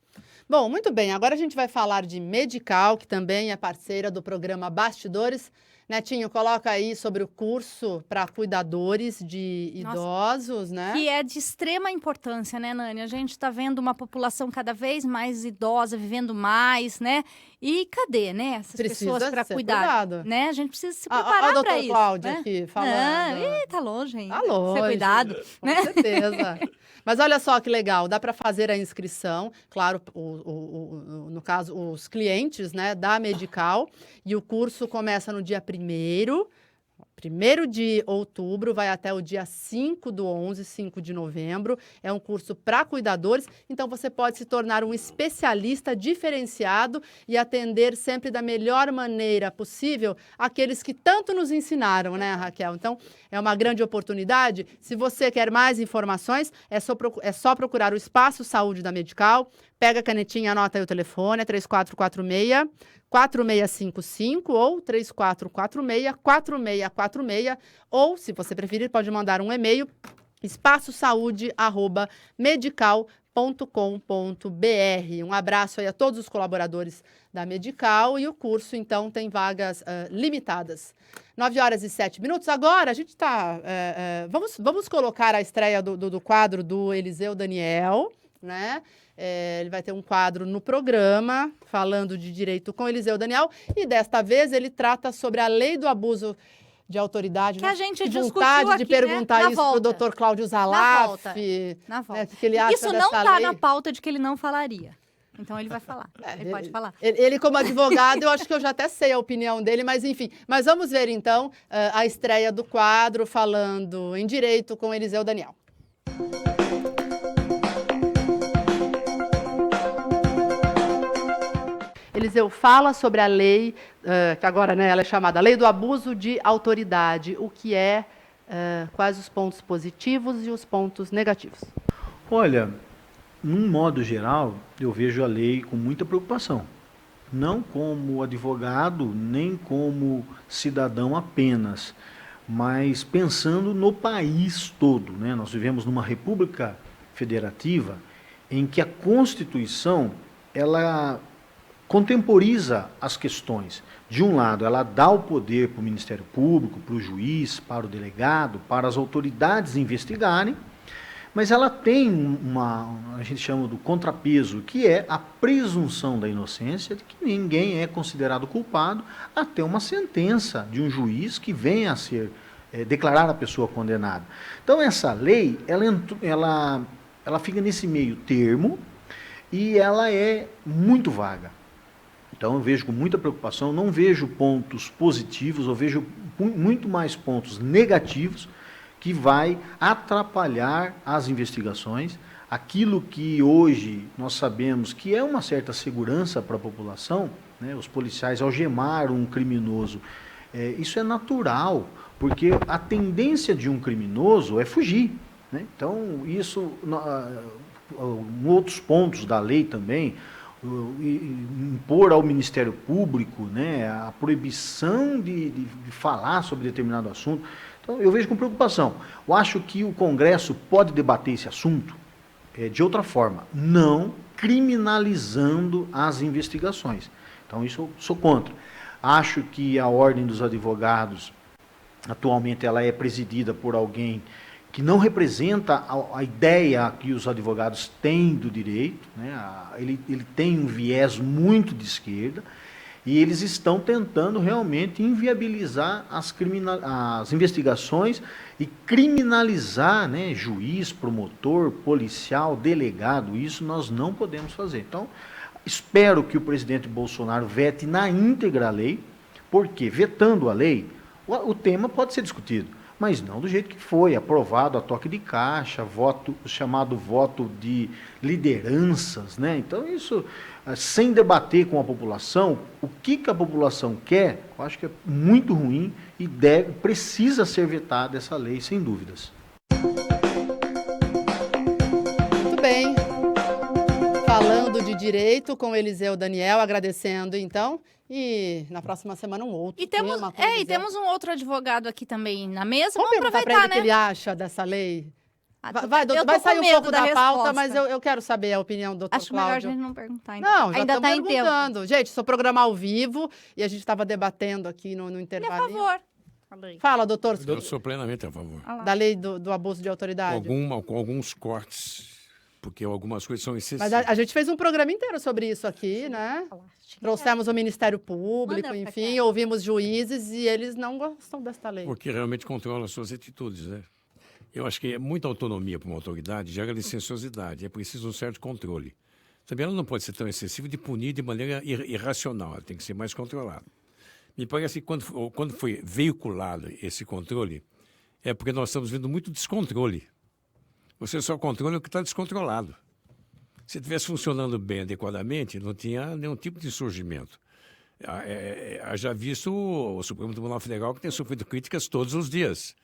Bom, muito bem. Agora a gente vai falar de Medical, que também é parceira do programa Bastidores. Netinho, coloca aí sobre o curso para cuidadores de idosos, né? Que é de extrema importância, né, Nani? A gente está vendo uma população cada vez mais idosa, vivendo mais, né? E cadê, né, essas Precisa pessoas para ser cuidar? cuidado. Né? A gente precisa se Olha preparar o para doutor isso. Cláudio né? aqui falando. Tá longe ainda. Tá longe. Ser cuidado, Com né? certeza. Mas olha só que legal, dá para fazer a inscrição, claro, no caso, os clientes, né, da Medical, e o curso começa no dia 1º de outubro, vai até o dia 5/11, 5 de novembro. É um curso para cuidadores, então você pode se tornar um especialista diferenciado e atender sempre da melhor maneira possível aqueles que tanto nos ensinaram, né, Raquel? Então, é uma grande oportunidade. Se você quer mais informações, é só procurar o Espaço Saúde da Medical. Pega a canetinha, anota aí o telefone, é 3446-4655 ou 3446-4646. Ou, se você preferir, pode mandar um e-mail, espaçosaude@medical.com.br. Um abraço aí a todos os colaboradores da Medical e o curso, então, tem vagas limitadas. 9h07. Agora, a gente está... vamos colocar a estreia do quadro do Eliseu Daniel, né? Ele vai ter um quadro no programa falando de direito com Eliseu Daniel e desta vez ele trata sobre a lei do abuso de autoridade. Que a gente que discutiu vontade aqui, de perguntar né? Na isso para o volta. doutor Cláudio Zalaf. Na volta. Né, que ele acha Isso não dessa está lei. na pauta de que ele não falaria. Então ele vai falar. Ele pode falar. Ele, como advogado, eu acho que eu já até sei a opinião dele, mas enfim. Mas vamos ver então a estreia do quadro falando em direito com Eliseu Daniel. Eliseu, fala sobre a lei, que agora, né, ela é chamada Lei do Abuso de Autoridade. O que é, quais os pontos positivos e os pontos negativos? Olha, num modo geral, eu vejo a lei com muita preocupação. Não como advogado, nem como cidadão apenas, mas pensando no país todo, né? Nós vivemos numa república federativa em que a Constituição, ela contemporiza as questões. De um lado, ela dá o poder para o Ministério Público, para o juiz, para o delegado, para as autoridades investigarem, mas ela tem a gente chama do contrapeso, que é a presunção da inocência, de que ninguém é considerado culpado até uma sentença de um juiz que venha a ser declarar a pessoa condenada. Então, essa lei, ela fica nesse meio termo e ela é muito vaga. Então, eu vejo com muita preocupação, não vejo pontos positivos, eu vejo muito mais pontos negativos que vai atrapalhar as investigações. Aquilo que hoje nós sabemos que é uma certa segurança para a população, né, os policiais algemaram um criminoso, isso é natural, porque a tendência de um criminoso é fugir, né? Então, isso, em outros pontos da lei também, impor ao Ministério Público, né, a proibição de falar sobre determinado assunto. Então, eu vejo com preocupação. Eu acho que o Congresso pode debater esse assunto de outra forma, não criminalizando as investigações. Então, isso eu sou contra. Acho que a Ordem dos Advogados, atualmente, ela é presidida por alguém que não representa a ideia que os advogados têm do direito, né? Ele tem um viés muito de esquerda, e eles estão tentando realmente inviabilizar as investigações e criminalizar, né, juiz, promotor, policial, delegado. Isso nós não podemos fazer. Então, Espero que o presidente Bolsonaro vete na íntegra a lei, porque vetando a lei, o tema pode ser discutido, mas não do jeito que foi, aprovado a toque de caixa, o chamado voto de lideranças, né? Então isso, sem debater com a população, o que a população quer, eu acho que é muito ruim e precisa ser vetada essa lei, sem dúvidas. Muito bem. Falando de direito com Eliseu Daniel, agradecendo então. E na próxima semana um outro E temos, tema. e temos um outro advogado aqui também na mesa. Vamos perguntar para ele aproveitar, o que ele acha dessa lei. Eu tô Vai com sair um medo pouco da pauta, resposta. mas eu quero saber a opinião do doutor Acho melhor a Cláudio. gente não perguntar ainda. Não, já ainda estamos tá em tempo. perguntando. Gente, sou programa ao vivo e a gente estava debatendo aqui no Ele é a intervalo. favor. Fala, doutor, Eu sou plenamente a favor. da lei do abuso de Com autoridade. com alguns cortes, porque algumas coisas são excessivas. Mas a gente fez um programa inteiro sobre isso aqui, né? Trouxemos o Ministério Público, Manda, enfim, Raquel. ouvimos juízes e eles não gostam dessa lei. Porque realmente controla as suas atitudes, né? Eu acho que é muita autonomia para uma autoridade gera licenciosidade, é preciso um certo controle. Também ela não pode ser tão excessiva de punir de maneira irracional, ela tem que ser mais controlada. Me parece que quando foi veiculado esse controle, é porque nós estamos vendo muito descontrole. Você só controla o que está descontrolado. Se estivesse funcionando bem adequadamente, não tinha nenhum tipo de surgimento. Já visto o Supremo Tribunal Federal que tem sofrido críticas todos os dias,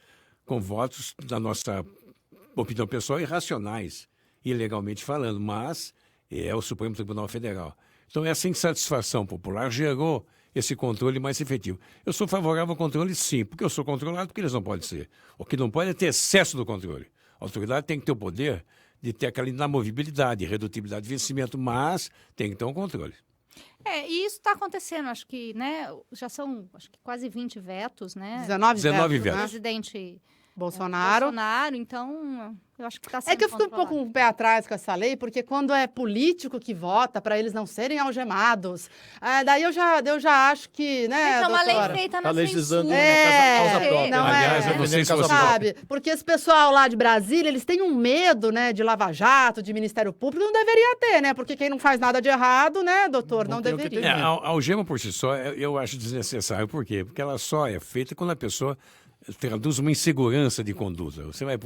com votos, da nossa opinião pessoal, irracionais, ilegalmente falando, mas é o Supremo Tribunal Federal. Então, essa insatisfação popular gerou esse controle mais efetivo. Eu sou favorável ao controle, sim, porque eu sou controlado, porque eles não podem ser. O que não pode é ter excesso do controle. A autoridade tem que ter o poder de ter aquela inamovibilidade, redutibilidade de vencimento, mas tem que ter um controle. E isso está acontecendo, acho que, né? Já são, acho que quase 20 vetos, né? 19 19 vetos, vetos. né? Presidente Bolsonaro. então eu acho que está É sendo que eu fico um pouco com o pé atrás com essa lei, porque quando é político que vota para eles não serem algemados, daí eu já acho que, né, É uma lei doutora? feita Tá na legislando censura. causa própria. não Aliás, eu não sei se você... Sabe? Porque esse pessoal lá de Brasília, eles têm um medo, né, de Lava Jato, de Ministério Público, não deveria ter, né? Porque quem não faz nada de errado, né, doutor, não tem o que deveria. ter. A algema por si só, eu acho desnecessário. Por quê? Porque ela só é feita quando a pessoa traduz uma insegurança de conduta. Você vai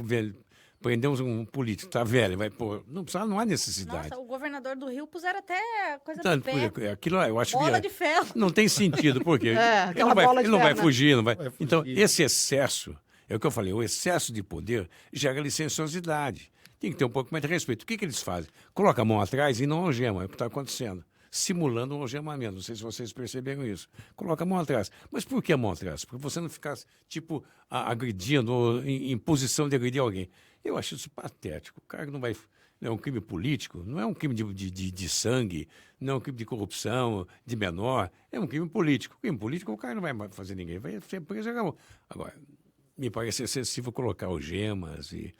prender um político, tá velho, vai pôr... Não há necessidade. Nossa, o governador do Rio puseram até coisa Então, de pé. aquilo eu acho Bola que de ferro. não tem sentido, porque aquela bola de ele não vai ferro, né? fugir, não vai. Vai fugir. Então, esse excesso, é o que eu falei, o excesso de poder gera licenciosidade. Tem que ter um pouco mais de respeito. O que eles fazem? Coloca a mão atrás e não algema, é o que está acontecendo. Simulando um algemamento. Não sei se vocês perceberam isso. Coloca a mão atrás. Mas por que a mão atrás? Porque você não ficar, tipo, agredindo ou em posição de agredir alguém. Eu acho isso patético. O cara não vai... Não é um crime político, não é um crime de sangue, não é um crime de corrupção, de menor. É um crime político. Crime político, o cara não vai fazer ninguém. Vai ser preso e acabou. Agora, me parece excessivo colocar algemas e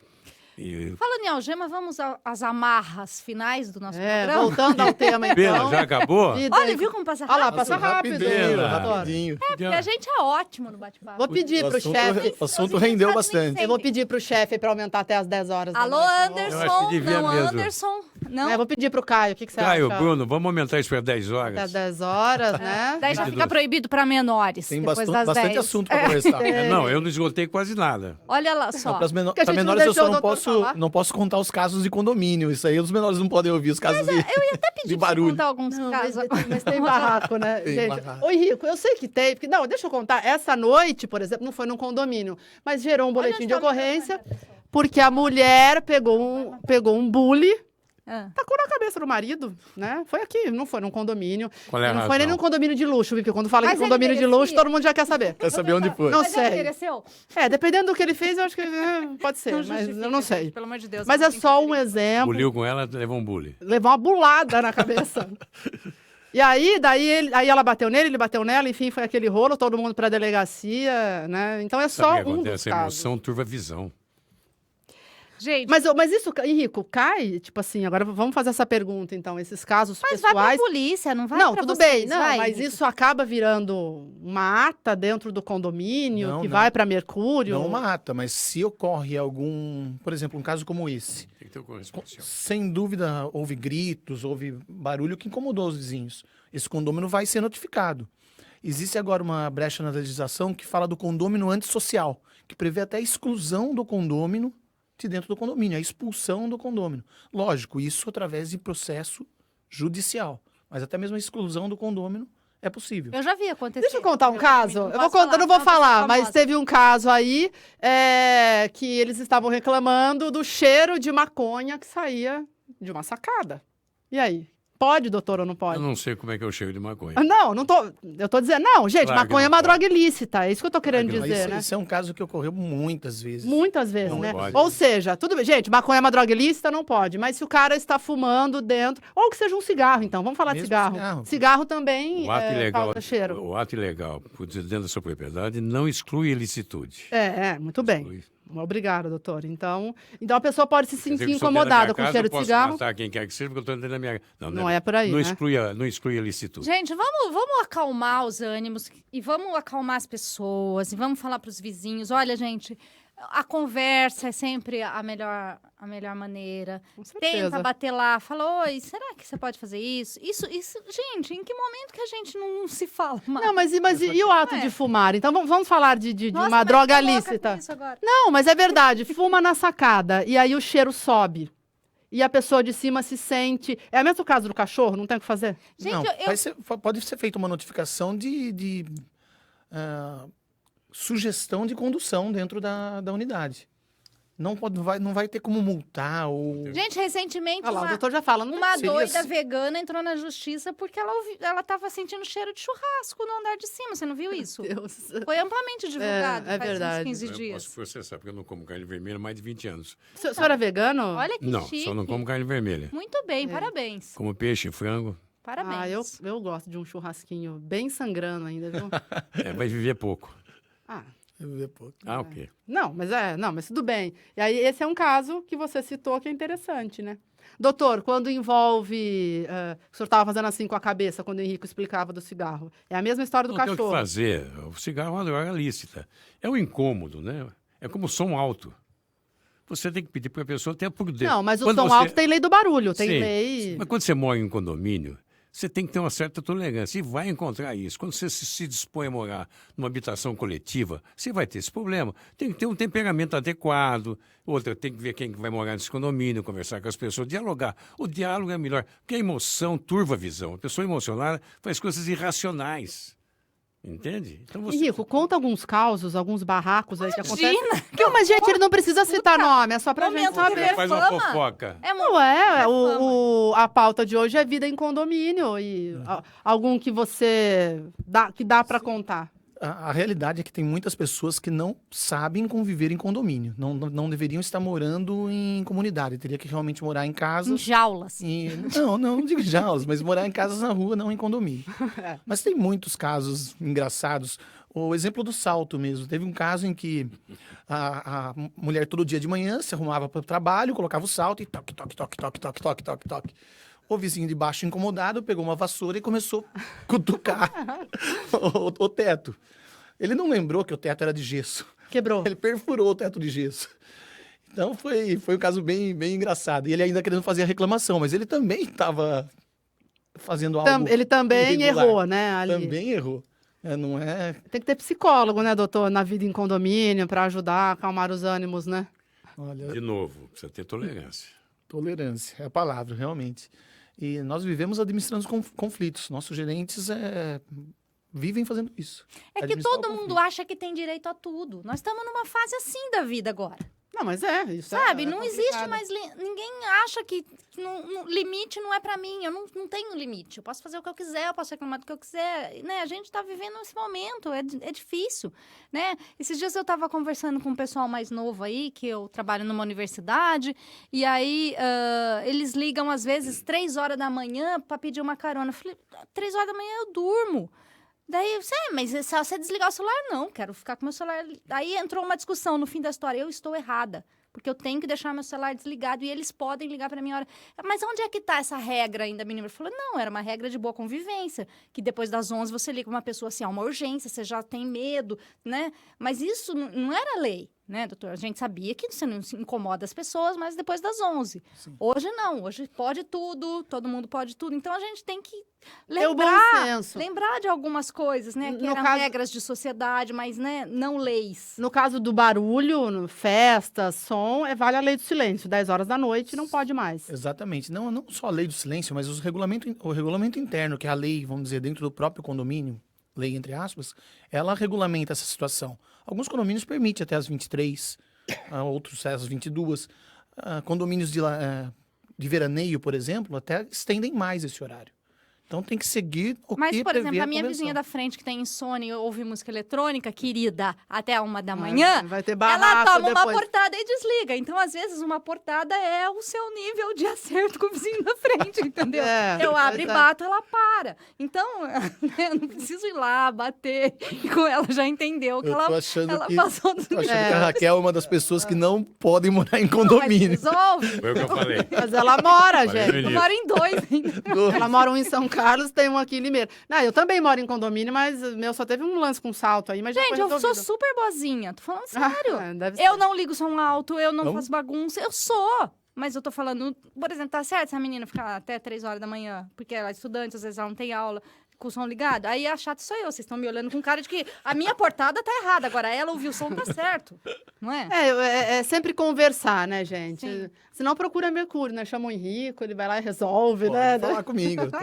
Falando em algema, vamos às amarras finais do nosso programa. Voltando ao tema, então. Pena, já acabou? Vida- Olha, viu como passa Olha lá, rápido? passa rápido. Rapidinho, doutor. Rapidinho. Porque a gente é ótimo no bate-papo. Vou pedir pro chefe. O assunto rendeu bastante. Eu vou pedir pro chefe para aumentar até as 10 horas. da Alô, noite. Eu acho Anderson. que devia Não, mesmo. Anderson. Não. Eu vou pedir pro Caio. O que você Caio, acha? Bruno, vamos aumentar isso para 10 Até horas. as 10 horas, né? Daí já fica proibido para menores. Tem depois das bastante 10. assunto para conversar. Não, eu não esgotei quase nada. Olha lá só. Para Porque a gente não menores eu deixou só o não doutor posso, falar. não posso contar os casos de condomínio. Isso aí os menores não podem ouvir, os casos de, Eu ia até pedir de pra você barulho. contar alguns Não, casos. mas tem barraco, né, Tem gente? barraco. Ô, Henrico, eu sei que tem. Porque, não, deixa eu contar. Essa noite, por exemplo, não foi num condomínio, mas gerou um boletim onde de tá o ocorrência, porque a mulher pegou um bully, Ah. tacou na cabeça do marido, né? Foi aqui, não foi num condomínio. Qual é a E não foi nem razão? num condomínio de luxo, porque quando fala Mas em ele condomínio de luxo, merecia. todo mundo já quer saber. Quer saber onde foi? Não Mas ele sei. mereceu? Dependendo do que ele fez, eu acho que pode ser, Não mas justifica, eu não gente, sei. Pelo amor de Deus. Mas não é tem só que um fazer. exemplo. Buliu com ela, levou um bullying. Levou uma bulada na cabeça. E aí, aí ela bateu nele, ele bateu nela, enfim, foi aquele rolo, todo mundo pra delegacia, né? Então é só Sabe o que um dos acontece? A casos. emoção turva a visão. Gente, Mas isso, Henrico, cai? Tipo assim, agora vamos fazer essa pergunta, então. Esses casos mas vai pessoais... pra polícia, não vai Não, pra tudo vocês, bem. Não, vai, mas Henrico. isso acaba virando uma ata dentro do condomínio, Não, que não. vai para Mercúrio. Não uma ata, mas se ocorre algum, por exemplo, um caso como esse, Tem que ter o correspondente. sem dúvida houve gritos, houve barulho que incomodou os vizinhos. Esse condômino vai ser notificado. Existe agora uma brecha na legislação que fala do condômino antissocial, que prevê até a exclusão do condômino de dentro do condomínio, a expulsão do condômino. Lógico, isso através de processo judicial, mas até mesmo a exclusão do condômino é possível. Eu já vi acontecer. Deixa eu contar um caso. Eu Posso vou contar, não vou uma falar, pessoa mas famosa. teve um caso aí que eles estavam reclamando do cheiro de maconha que saía de uma sacada. E aí? Pode, doutor, ou não pode? Eu não sei como é que é o cheiro de maconha. Não tô. Eu tô dizendo, não, gente, Claro que maconha é não uma pode. droga ilícita. É isso que eu tô querendo Claro que dizer, Isso, né? isso é um caso que ocorreu muitas vezes. Muitas vezes, Não né? pode. Ou seja, tudo bem. Gente, maconha é uma droga ilícita, não pode. Mas se o cara está fumando dentro. Ou que seja um cigarro, então. Vamos falar de Mesmo cigarro. cigarro. Cigarro também O ato ilegal, causa cheiro. o ato ilegal, por dizer, dentro da sua propriedade, não exclui a ilicitude. Muito bem. Exclui. Obrigada, doutor. Então a pessoa pode se Quer dizer sentir que se eu der na incomodada minha com o casa, cheiro eu de posso cigarro. matar quem quer que seja, porque eu estou dentro da minha casa. Não é por aí, Não né? exclui a licitude. Gente, vamos acalmar os ânimos e vamos acalmar as pessoas e vamos falar para os vizinhos. Olha, gente, a conversa é sempre a melhor maneira. Com certeza. Tenta bater lá, fala, oi, será que você pode fazer isso? Isso, gente, em que momento que a gente não se fala mais? Não, mas e o ato É. de fumar? Então vamos falar de Nossa, uma mas droga tô louca com lícita. isso agora. Não, mas é verdade. Fuma na sacada e aí o cheiro sobe. E a pessoa de cima se sente. É o mesmo caso do cachorro, não tem o que fazer? Gente, Não, eu pode ser feita uma notificação de sugestão de condução dentro da unidade. Não vai ter como multar ou... Gente, recentemente Olha lá, o uma, doutor já fala. Não uma seria doida assim. vegana entrou na justiça porque ela estava sentindo cheiro de churrasco no andar de cima. Você não viu isso? Deus. Foi amplamente divulgado É faz verdade. uns 15 Eu dias. posso processar, porque eu não como carne vermelha há mais de 20 anos. O senhor é vegano? Olha que Não, chique. só não como carne vermelha. Muito bem, parabéns. Como peixe, frango, Parabéns. Eu gosto de um churrasquinho bem sangrando ainda, viu? vai viver pouco. Ok. Não, mas tudo bem. E aí, esse é um caso que você citou que é interessante, né? Doutor, quando envolve... o senhor estava fazendo assim com a cabeça quando o Henrico explicava do cigarro. É a mesma história do Não tem o que cachorro. fazer. O cigarro é uma droga lícita. É um incômodo, né? É como som alto. Você tem que pedir para a pessoa ter prudência. Não, mas o Quando som você- alto tem lei do barulho, tem Sim, lei... Mas quando você mora em um condomínio, você tem que ter uma certa tolerância e vai encontrar isso. Quando você se dispõe a morar numa habitação coletiva, você vai ter esse problema. Tem que ter um temperamento adequado. Outra, tem que ver quem vai morar nesse condomínio, conversar com as pessoas, dialogar. O diálogo é melhor, porque a emoção turva a visão. A pessoa emocionada faz coisas irracionais. Entende? Então Henrico, conta alguns causos, alguns barracos aí que acontecem. Imagina! Não, mas, gente, ele não precisa citar nome, é só pra gente Momento saber. de Você faz uma fama. fofoca. É muito... Não é, fama. a pauta de hoje é vida em condomínio e algum que você dá para contar. A realidade é que tem muitas pessoas que não sabem conviver em condomínio. Não deveriam estar morando em comunidade. Teria que realmente morar em Em casas. jaulas. Não digo jaulas, mas morar em casas na rua, não em condomínio. Mas tem muitos casos engraçados. O exemplo do salto mesmo. Teve um caso em que a mulher todo dia de manhã se arrumava para o trabalho, colocava o salto e toque, toque, toque, toque, toque, toque, toque, toque. O vizinho de baixo, incomodado, pegou uma vassoura e começou a cutucar o teto. Ele não lembrou que o teto era de gesso. Quebrou. Ele perfurou o teto de gesso. Então foi um caso bem engraçado. E ele ainda querendo fazer a reclamação, mas ele também estava fazendo algo Ele também irregular. errou, né, ali. Também errou. Não é... Tem que ter psicólogo, né, doutor, na vida em condomínio para ajudar a acalmar os ânimos, né? Olha, De novo, precisa ter tolerância. tolerância é a palavra, realmente. E nós vivemos administrando conflitos. Nossos gerentes vivem fazendo isso. É que Administrar o todo mundo conflito. acha que tem direito a tudo. Nós estamos numa fase assim da vida agora. Não, mas isso Sabe? é Não existe complicado. mais... Ninguém acha que limite não é pra mim. Eu não tenho limite. Eu posso fazer o que eu quiser, eu posso reclamar do que eu quiser. Né? A gente tá vivendo esse momento. É difícil, né? Esses dias eu tava conversando com um pessoal mais novo aí, que eu trabalho numa universidade, e aí eles ligam, às vezes, 3 horas da manhã pra pedir uma carona. Eu falei, 3 horas da manhã eu durmo. Daí, mas é só você desligar o celular? Não, quero ficar com o meu celular. Aí entrou uma discussão no fim da história. Eu estou errada. porque eu tenho que deixar meu celular desligado e eles podem ligar para mim a hora. Mas onde é que tá essa regra ainda, menina? Ele falou, não, era uma regra de boa convivência, que depois das 11 você liga uma pessoa assim, uma urgência, você já tem medo, né? Mas isso não era lei, né, doutor? A gente sabia que você não incomoda as pessoas, mas depois das 11. Sim. Hoje não, hoje pode tudo, todo mundo pode tudo. Então a gente tem que Ter o bom senso. lembrar de algumas coisas, né? Que No eram caso- regras de sociedade, mas né, não leis. No caso do barulho, festa, som, vale a lei do silêncio. 10 horas da noite não pode mais. Exatamente. Não só a lei do silêncio, mas o regulamento interno, que é a lei, vamos dizer, dentro do próprio condomínio, lei entre aspas, ela regulamenta essa situação. Alguns condomínios permitem até as 23, outros às 22. Condomínios de veraneio, por exemplo, até estendem mais esse horário. Então tem que seguir o Mas, que por prevê exemplo, a minha convenção. vizinha da frente que tem insônia e ouve música eletrônica, querida, até 1 da manhã, Vai ter ela barraco toma uma depois. portada e desliga. Então, às vezes, uma portada é o seu nível de acerto com o vizinho da frente, entendeu? Eu abro e bato, ela para. Então, eu não preciso ir lá, bater. E com ela já entendeu que Eu ela, tô achando ela que- passou do Tô achando que a Raquel é uma das pessoas que não podem morar em condomínio. resolve. Foi o que eu falei. Mas ela mora, Falei gente. no Eu início. moro em 2 ainda. Ela mora um em São Carlos, tem um aqui em Limeira. Não, eu também moro em condomínio, mas o meu só teve um lance com salto aí, mas já Gente, foi eu sou resolvido. super boazinha. Tô falando sério. Deve Eu ser. não ligo som alto, eu não Vamos? faço bagunça. Eu sou. Mas eu tô falando, por exemplo, tá certo se a menina ficar até 3 horas da manhã, porque ela é estudante, às vezes ela não tem aula, com o som ligado. Aí a chata sou eu. Vocês estão me olhando com cara de que a minha portada tá errada. Agora ela ouviu o som, tá certo. Não é? É sempre conversar, né, gente? Sim. Senão procura Mercúrio, né? Chama o Henrico, ele vai lá e resolve, Pode né? falar comigo, eu tô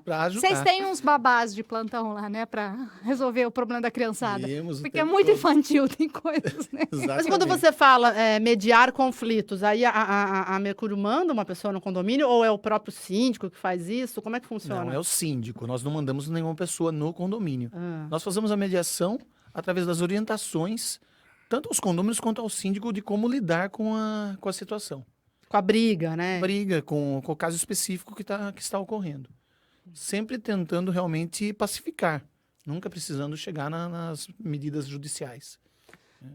pra ajudar. Vocês têm uns babás de plantão lá, né? Pra resolver o problema da criançada. Temos o Porque é tempo muito todo. infantil, tem coisas, né? Mas quando você fala mediar conflitos, aí a Mercúrio manda uma pessoa no condomínio ou é o próprio síndico que faz isso? Como é que funciona? Não, é o síndico. Nós não mandamos nenhuma pessoa no condomínio. Ah. Nós fazemos a mediação através das orientações, tanto aos condôminos quanto ao síndico, de como lidar com a situação. Com a briga, né? Briga com o caso específico que está ocorrendo. Sempre tentando realmente pacificar, nunca precisando chegar nas medidas judiciais.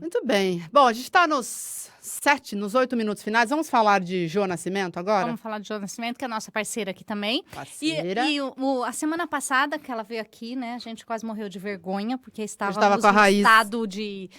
Muito bem. Bom, a gente está nos 8 minutos finais. Vamos falar de Jô Nascimento agora? Vamos falar de Jô Nascimento, que é a nossa parceira aqui também. Parceira. E a semana passada que ela veio aqui, né, a gente quase morreu de vergonha, porque estávamos estava com a em raiz. estado de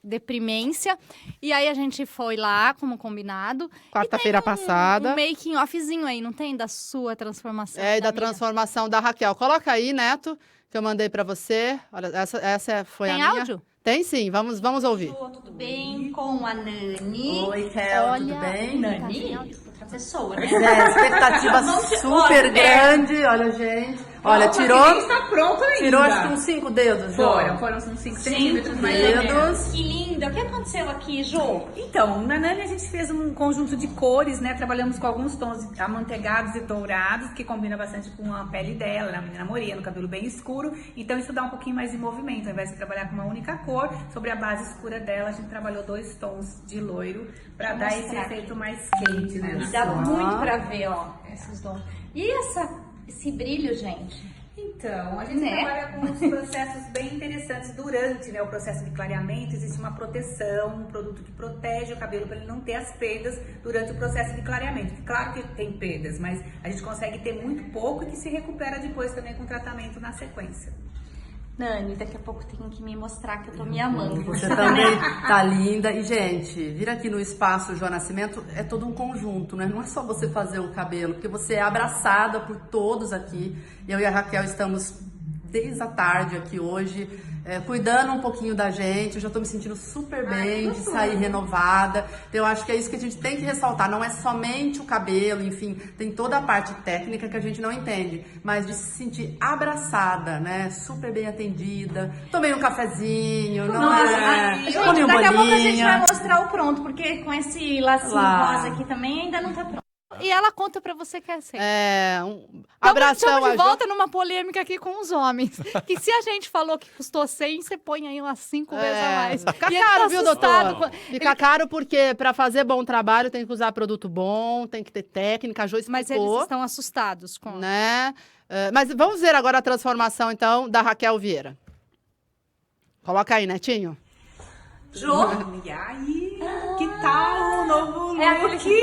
deprimência. E aí a gente foi lá, como combinado. Quarta-feira passada. Um making offzinho aí, não tem? Da sua transformação. E da minha. transformação da Raquel. Coloca aí, Neto, que eu mandei para você. Olha, essa foi Tem a minha. áudio? Tem sim, vamos ouvir. Tudo bem com a Nani? Oi, Kel, Olha, tudo bem? Nani? Professora, né? Expectativa super Olha, grande. Olha, gente. Olha, tirou. Nem está pronto ainda. Tirou acho que uns 5 dedos, Jô. Foram uns 5 centímetros mais ou menos. dedos. Que linda. O que aconteceu aqui, Jô? Então, na Nani a gente fez um conjunto de cores, né? Trabalhamos com alguns tons amanteigados e dourados, que combina bastante com a pele dela, ela é uma menina morena, cabelo bem escuro. Então isso dá um pouquinho mais de movimento. Ao invés de trabalhar com uma única cor, sobre a base escura dela, a gente trabalhou 2 tons de loiro para Vou dar esse mostrar efeito mais quente, né? na Dá cor. muito pra ver, ó, esses dons. E esse brilho, gente? Então, a gente Né? trabalha com uns processos bem interessantes durante, né, o processo de clareamento. Existe uma proteção, um produto que protege o cabelo para ele não ter as perdas durante o processo de clareamento. Claro que tem perdas, mas a gente consegue ter muito pouco e que se recupera depois também com tratamento na sequência. Nani, daqui a pouco tem que me mostrar que eu tô me amando. Você também tá linda. E, gente, vir aqui no espaço Jô Nascimento é todo um conjunto, né? Não é só você fazer o cabelo, porque você é abraçada por todos aqui. Eu e a Raquel estamos desde a tarde aqui hoje, cuidando um pouquinho da gente. Eu já tô me sentindo super bem, de sair renovada. Então, eu acho que é isso que a gente tem que ressaltar. Não é somente o cabelo, enfim, tem toda a parte técnica que a gente não entende, mas de se sentir abraçada, né? Super bem atendida. Tomei um cafezinho, não é? Gente, Comi um daqui a pouco a gente vai bolinho. mostrar o pronto, porque com esse lacinho Lá. rosa aqui também ainda não tá pronto. E ela conta pra você que é assim. Abração Estamos a de Jô. volta numa polêmica aqui com os homens. Que se a gente falou que custou 100, você põe aí umas 5 vezes a mais. Fica E ele caro, tá viu, assustado doutor? com- Fica caro porque para fazer bom trabalho tem que usar produto bom, tem que ter técnica, a Jô explicou, Mas eles estão assustados com... né? Mas vamos ver agora a transformação, então, da Raquel Vieira. Coloca aí, Netinho. Jô! E aí? Que tal o novo look? É aquele que...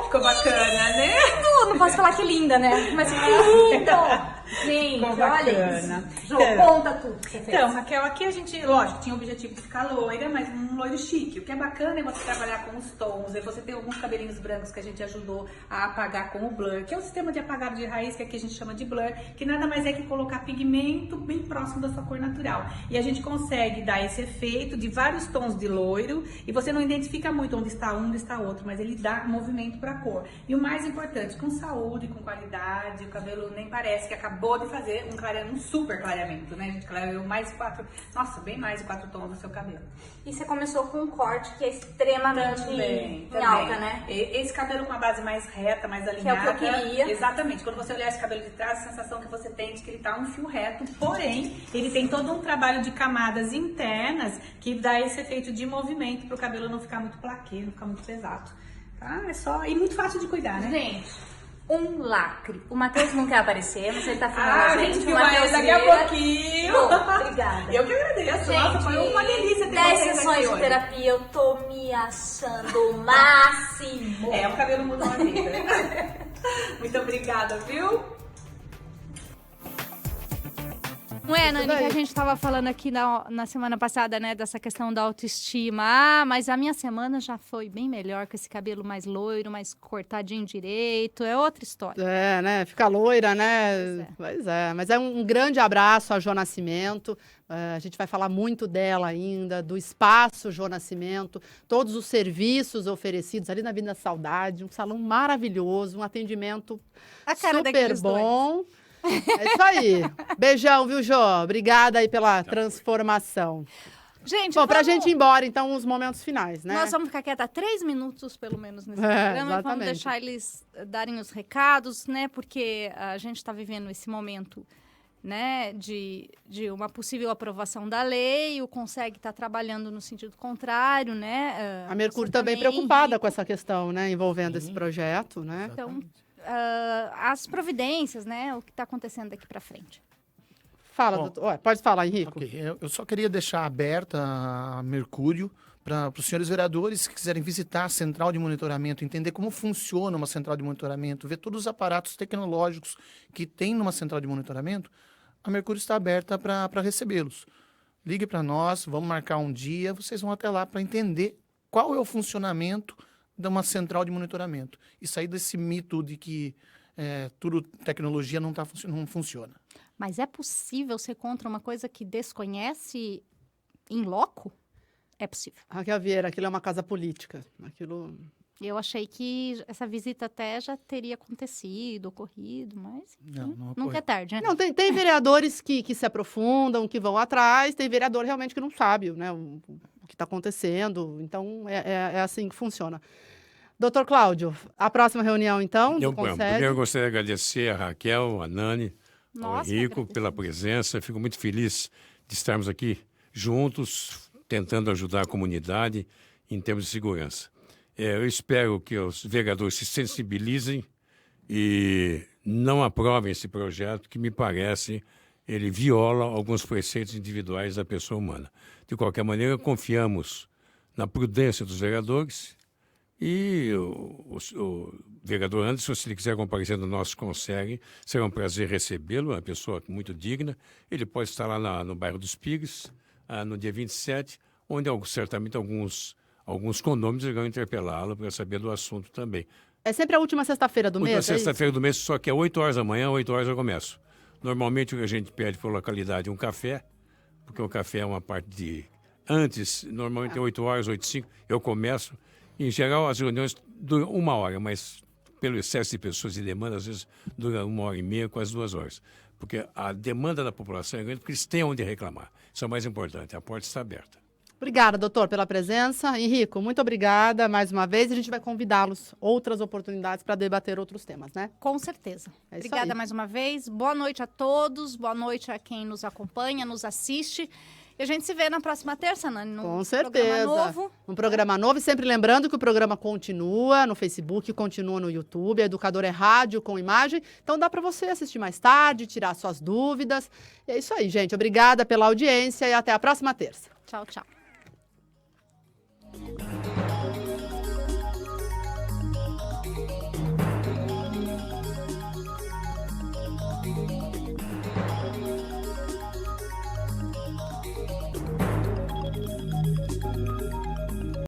Ficou bacana, né? Não posso falar que linda, né? Mas que lindo! Gente, Ficou olha bacana. isso. Jo, conta tudo que você fez. Então, Raquel, aqui a gente, lógico, tinha o objetivo de ficar loira, mas um loiro chique. O que é bacana é você trabalhar com os tons, é você ter alguns cabelinhos brancos que a gente ajudou a apagar com o blur, que é o sistema de apagado de raiz, que aqui a gente chama de blur, que nada mais é que colocar pigmento bem próximo da sua cor natural. E a gente consegue dar esse efeito de vários tons de loiro, e você não identifica muito onde está um, onde está outro, mas ele dá movimento para a cor. E o mais importante, com saúde, com qualidade, o cabelo nem parece que acabou de fazer um super clareamento, né? A gente clareou mais 4, nossa, bem mais de 4 tons no seu cabelo. E você começou com um corte que é extremamente em alta, né? Esse cabelo com a base mais reta, mais alinhada. Que é o que eu queria. Exatamente. Quando você olhar esse cabelo de trás, a sensação que você tem de que ele tá um fio reto, porém, ele tem todo um trabalho de camadas internas que dá esse efeito de movimento pro cabelo não ficar muito plaquê, não ficar muito pesado. Tá? É só... E muito fácil de cuidar, né? Gente, um lacre. O Matheus não quer aparecer, mas ele tá falando a gente o Matheus daqui a pouquinho. Bom, obrigada. Eu que agradeço. Gente, nossa, foi uma delícia ter 10 vocês sessões aqui de hoje. terapia, eu tô me achando o máximo. O cabelo muda uma vida. Muito obrigada, viu? Não é, Nani, que a gente estava falando aqui na semana passada, né, dessa questão da autoestima. Ah, mas a minha semana já foi bem melhor, com esse cabelo mais loiro, mais cortadinho direito, é outra história. É, né, fica loira, né? Pois é, mas é um grande abraço a Jo Nascimento. A gente vai falar muito dela ainda, do espaço Jo Nascimento, todos os serviços oferecidos ali na Avenida Saudade, um salão maravilhoso, um atendimento super bom. É isso aí. Beijão, viu, Jô? Obrigada aí pela transformação. Gente, bom, pra gente ir embora, então, os momentos finais, né? Nós vamos ficar quieta 3 minutos, pelo menos, nesse programa. Exatamente. E vamos deixar eles darem os recados, né? Porque a gente está vivendo esse momento, né, de uma possível aprovação da lei, o Conseg está trabalhando no sentido contrário, né? A Mercúrio também preocupada com essa questão, né, envolvendo esse projeto, né? Então, as providências, né, o que está acontecendo daqui para frente. Fala, doutor. Pode falar, Henrico. Okay. Eu só queria deixar aberta a Mercúrio para os senhores vereadores que quiserem visitar a central de monitoramento, entender como funciona uma central de monitoramento, ver todos os aparatos tecnológicos que tem numa central de monitoramento. A Mercúrio está aberta para recebê-los. Ligue para nós, vamos marcar um dia, vocês vão até lá para entender qual é o funcionamento de uma central de monitoramento e sair desse mito de que tudo tecnologia não funciona. Mas é possível ser contra uma coisa que desconhece em loco? É possível. Raquel Vieira, aquilo é uma casa política. Eu achei que essa visita até já teria acontecido, ocorrido, mas nunca é tarde, né? Não, tem vereadores que se aprofundam, que vão atrás, tem vereador realmente que não sabe, né, o que está acontecendo. Então, é assim que funciona. Doutor Cláudio, a próxima reunião, então, do Conseg? Primeiro, eu gostaria de agradecer a Raquel, a Nani, ao Henrico pela presença. Fico muito feliz de estarmos aqui juntos, tentando ajudar a comunidade em termos de segurança. Eu espero que os vereadores se sensibilizem e não aprovem esse projeto, que me parece ele viola alguns preceitos individuais da pessoa humana. De qualquer maneira, confiamos na prudência dos vereadores e o vereador Anderson, se ele quiser comparecer no nosso Conseg, será um prazer recebê-lo, uma pessoa muito digna. Ele pode estar lá no bairro dos Pires, no dia 27, onde certamente alguns condôminos irão interpelá-lo para saber do assunto também. É sempre a última sexta-feira do mês? Última sexta-feira do mês, só que é 8 horas da manhã, 8 horas eu começo. Normalmente o que a gente pede por localidade é um café, porque o café é uma parte de... Antes, normalmente é 8 horas, 8h05, eu começo. Em geral, as reuniões duram 1 hora, mas pelo excesso de pessoas e demanda, às vezes dura 1h30, quase 2 horas. Porque a demanda da população é grande, porque eles têm onde reclamar. Isso é o mais importante, a porta está aberta. Obrigada, doutor, pela presença. Henrico, muito obrigada mais uma vez. A gente vai convidá-los outras oportunidades para debater outros temas, né? Com certeza. Obrigada mais uma vez. Boa noite a todos. Boa noite a quem nos acompanha, nos assiste. E a gente se vê na próxima terça, Nani, Com certeza. Programa novo. Um programa novo. E sempre lembrando que o programa continua no Facebook, continua no YouTube. A Educador é rádio com imagem. Então dá para você assistir mais tarde, tirar suas dúvidas. E é isso aí, gente. Obrigada pela audiência e até a próxima terça. Tchau, tchau.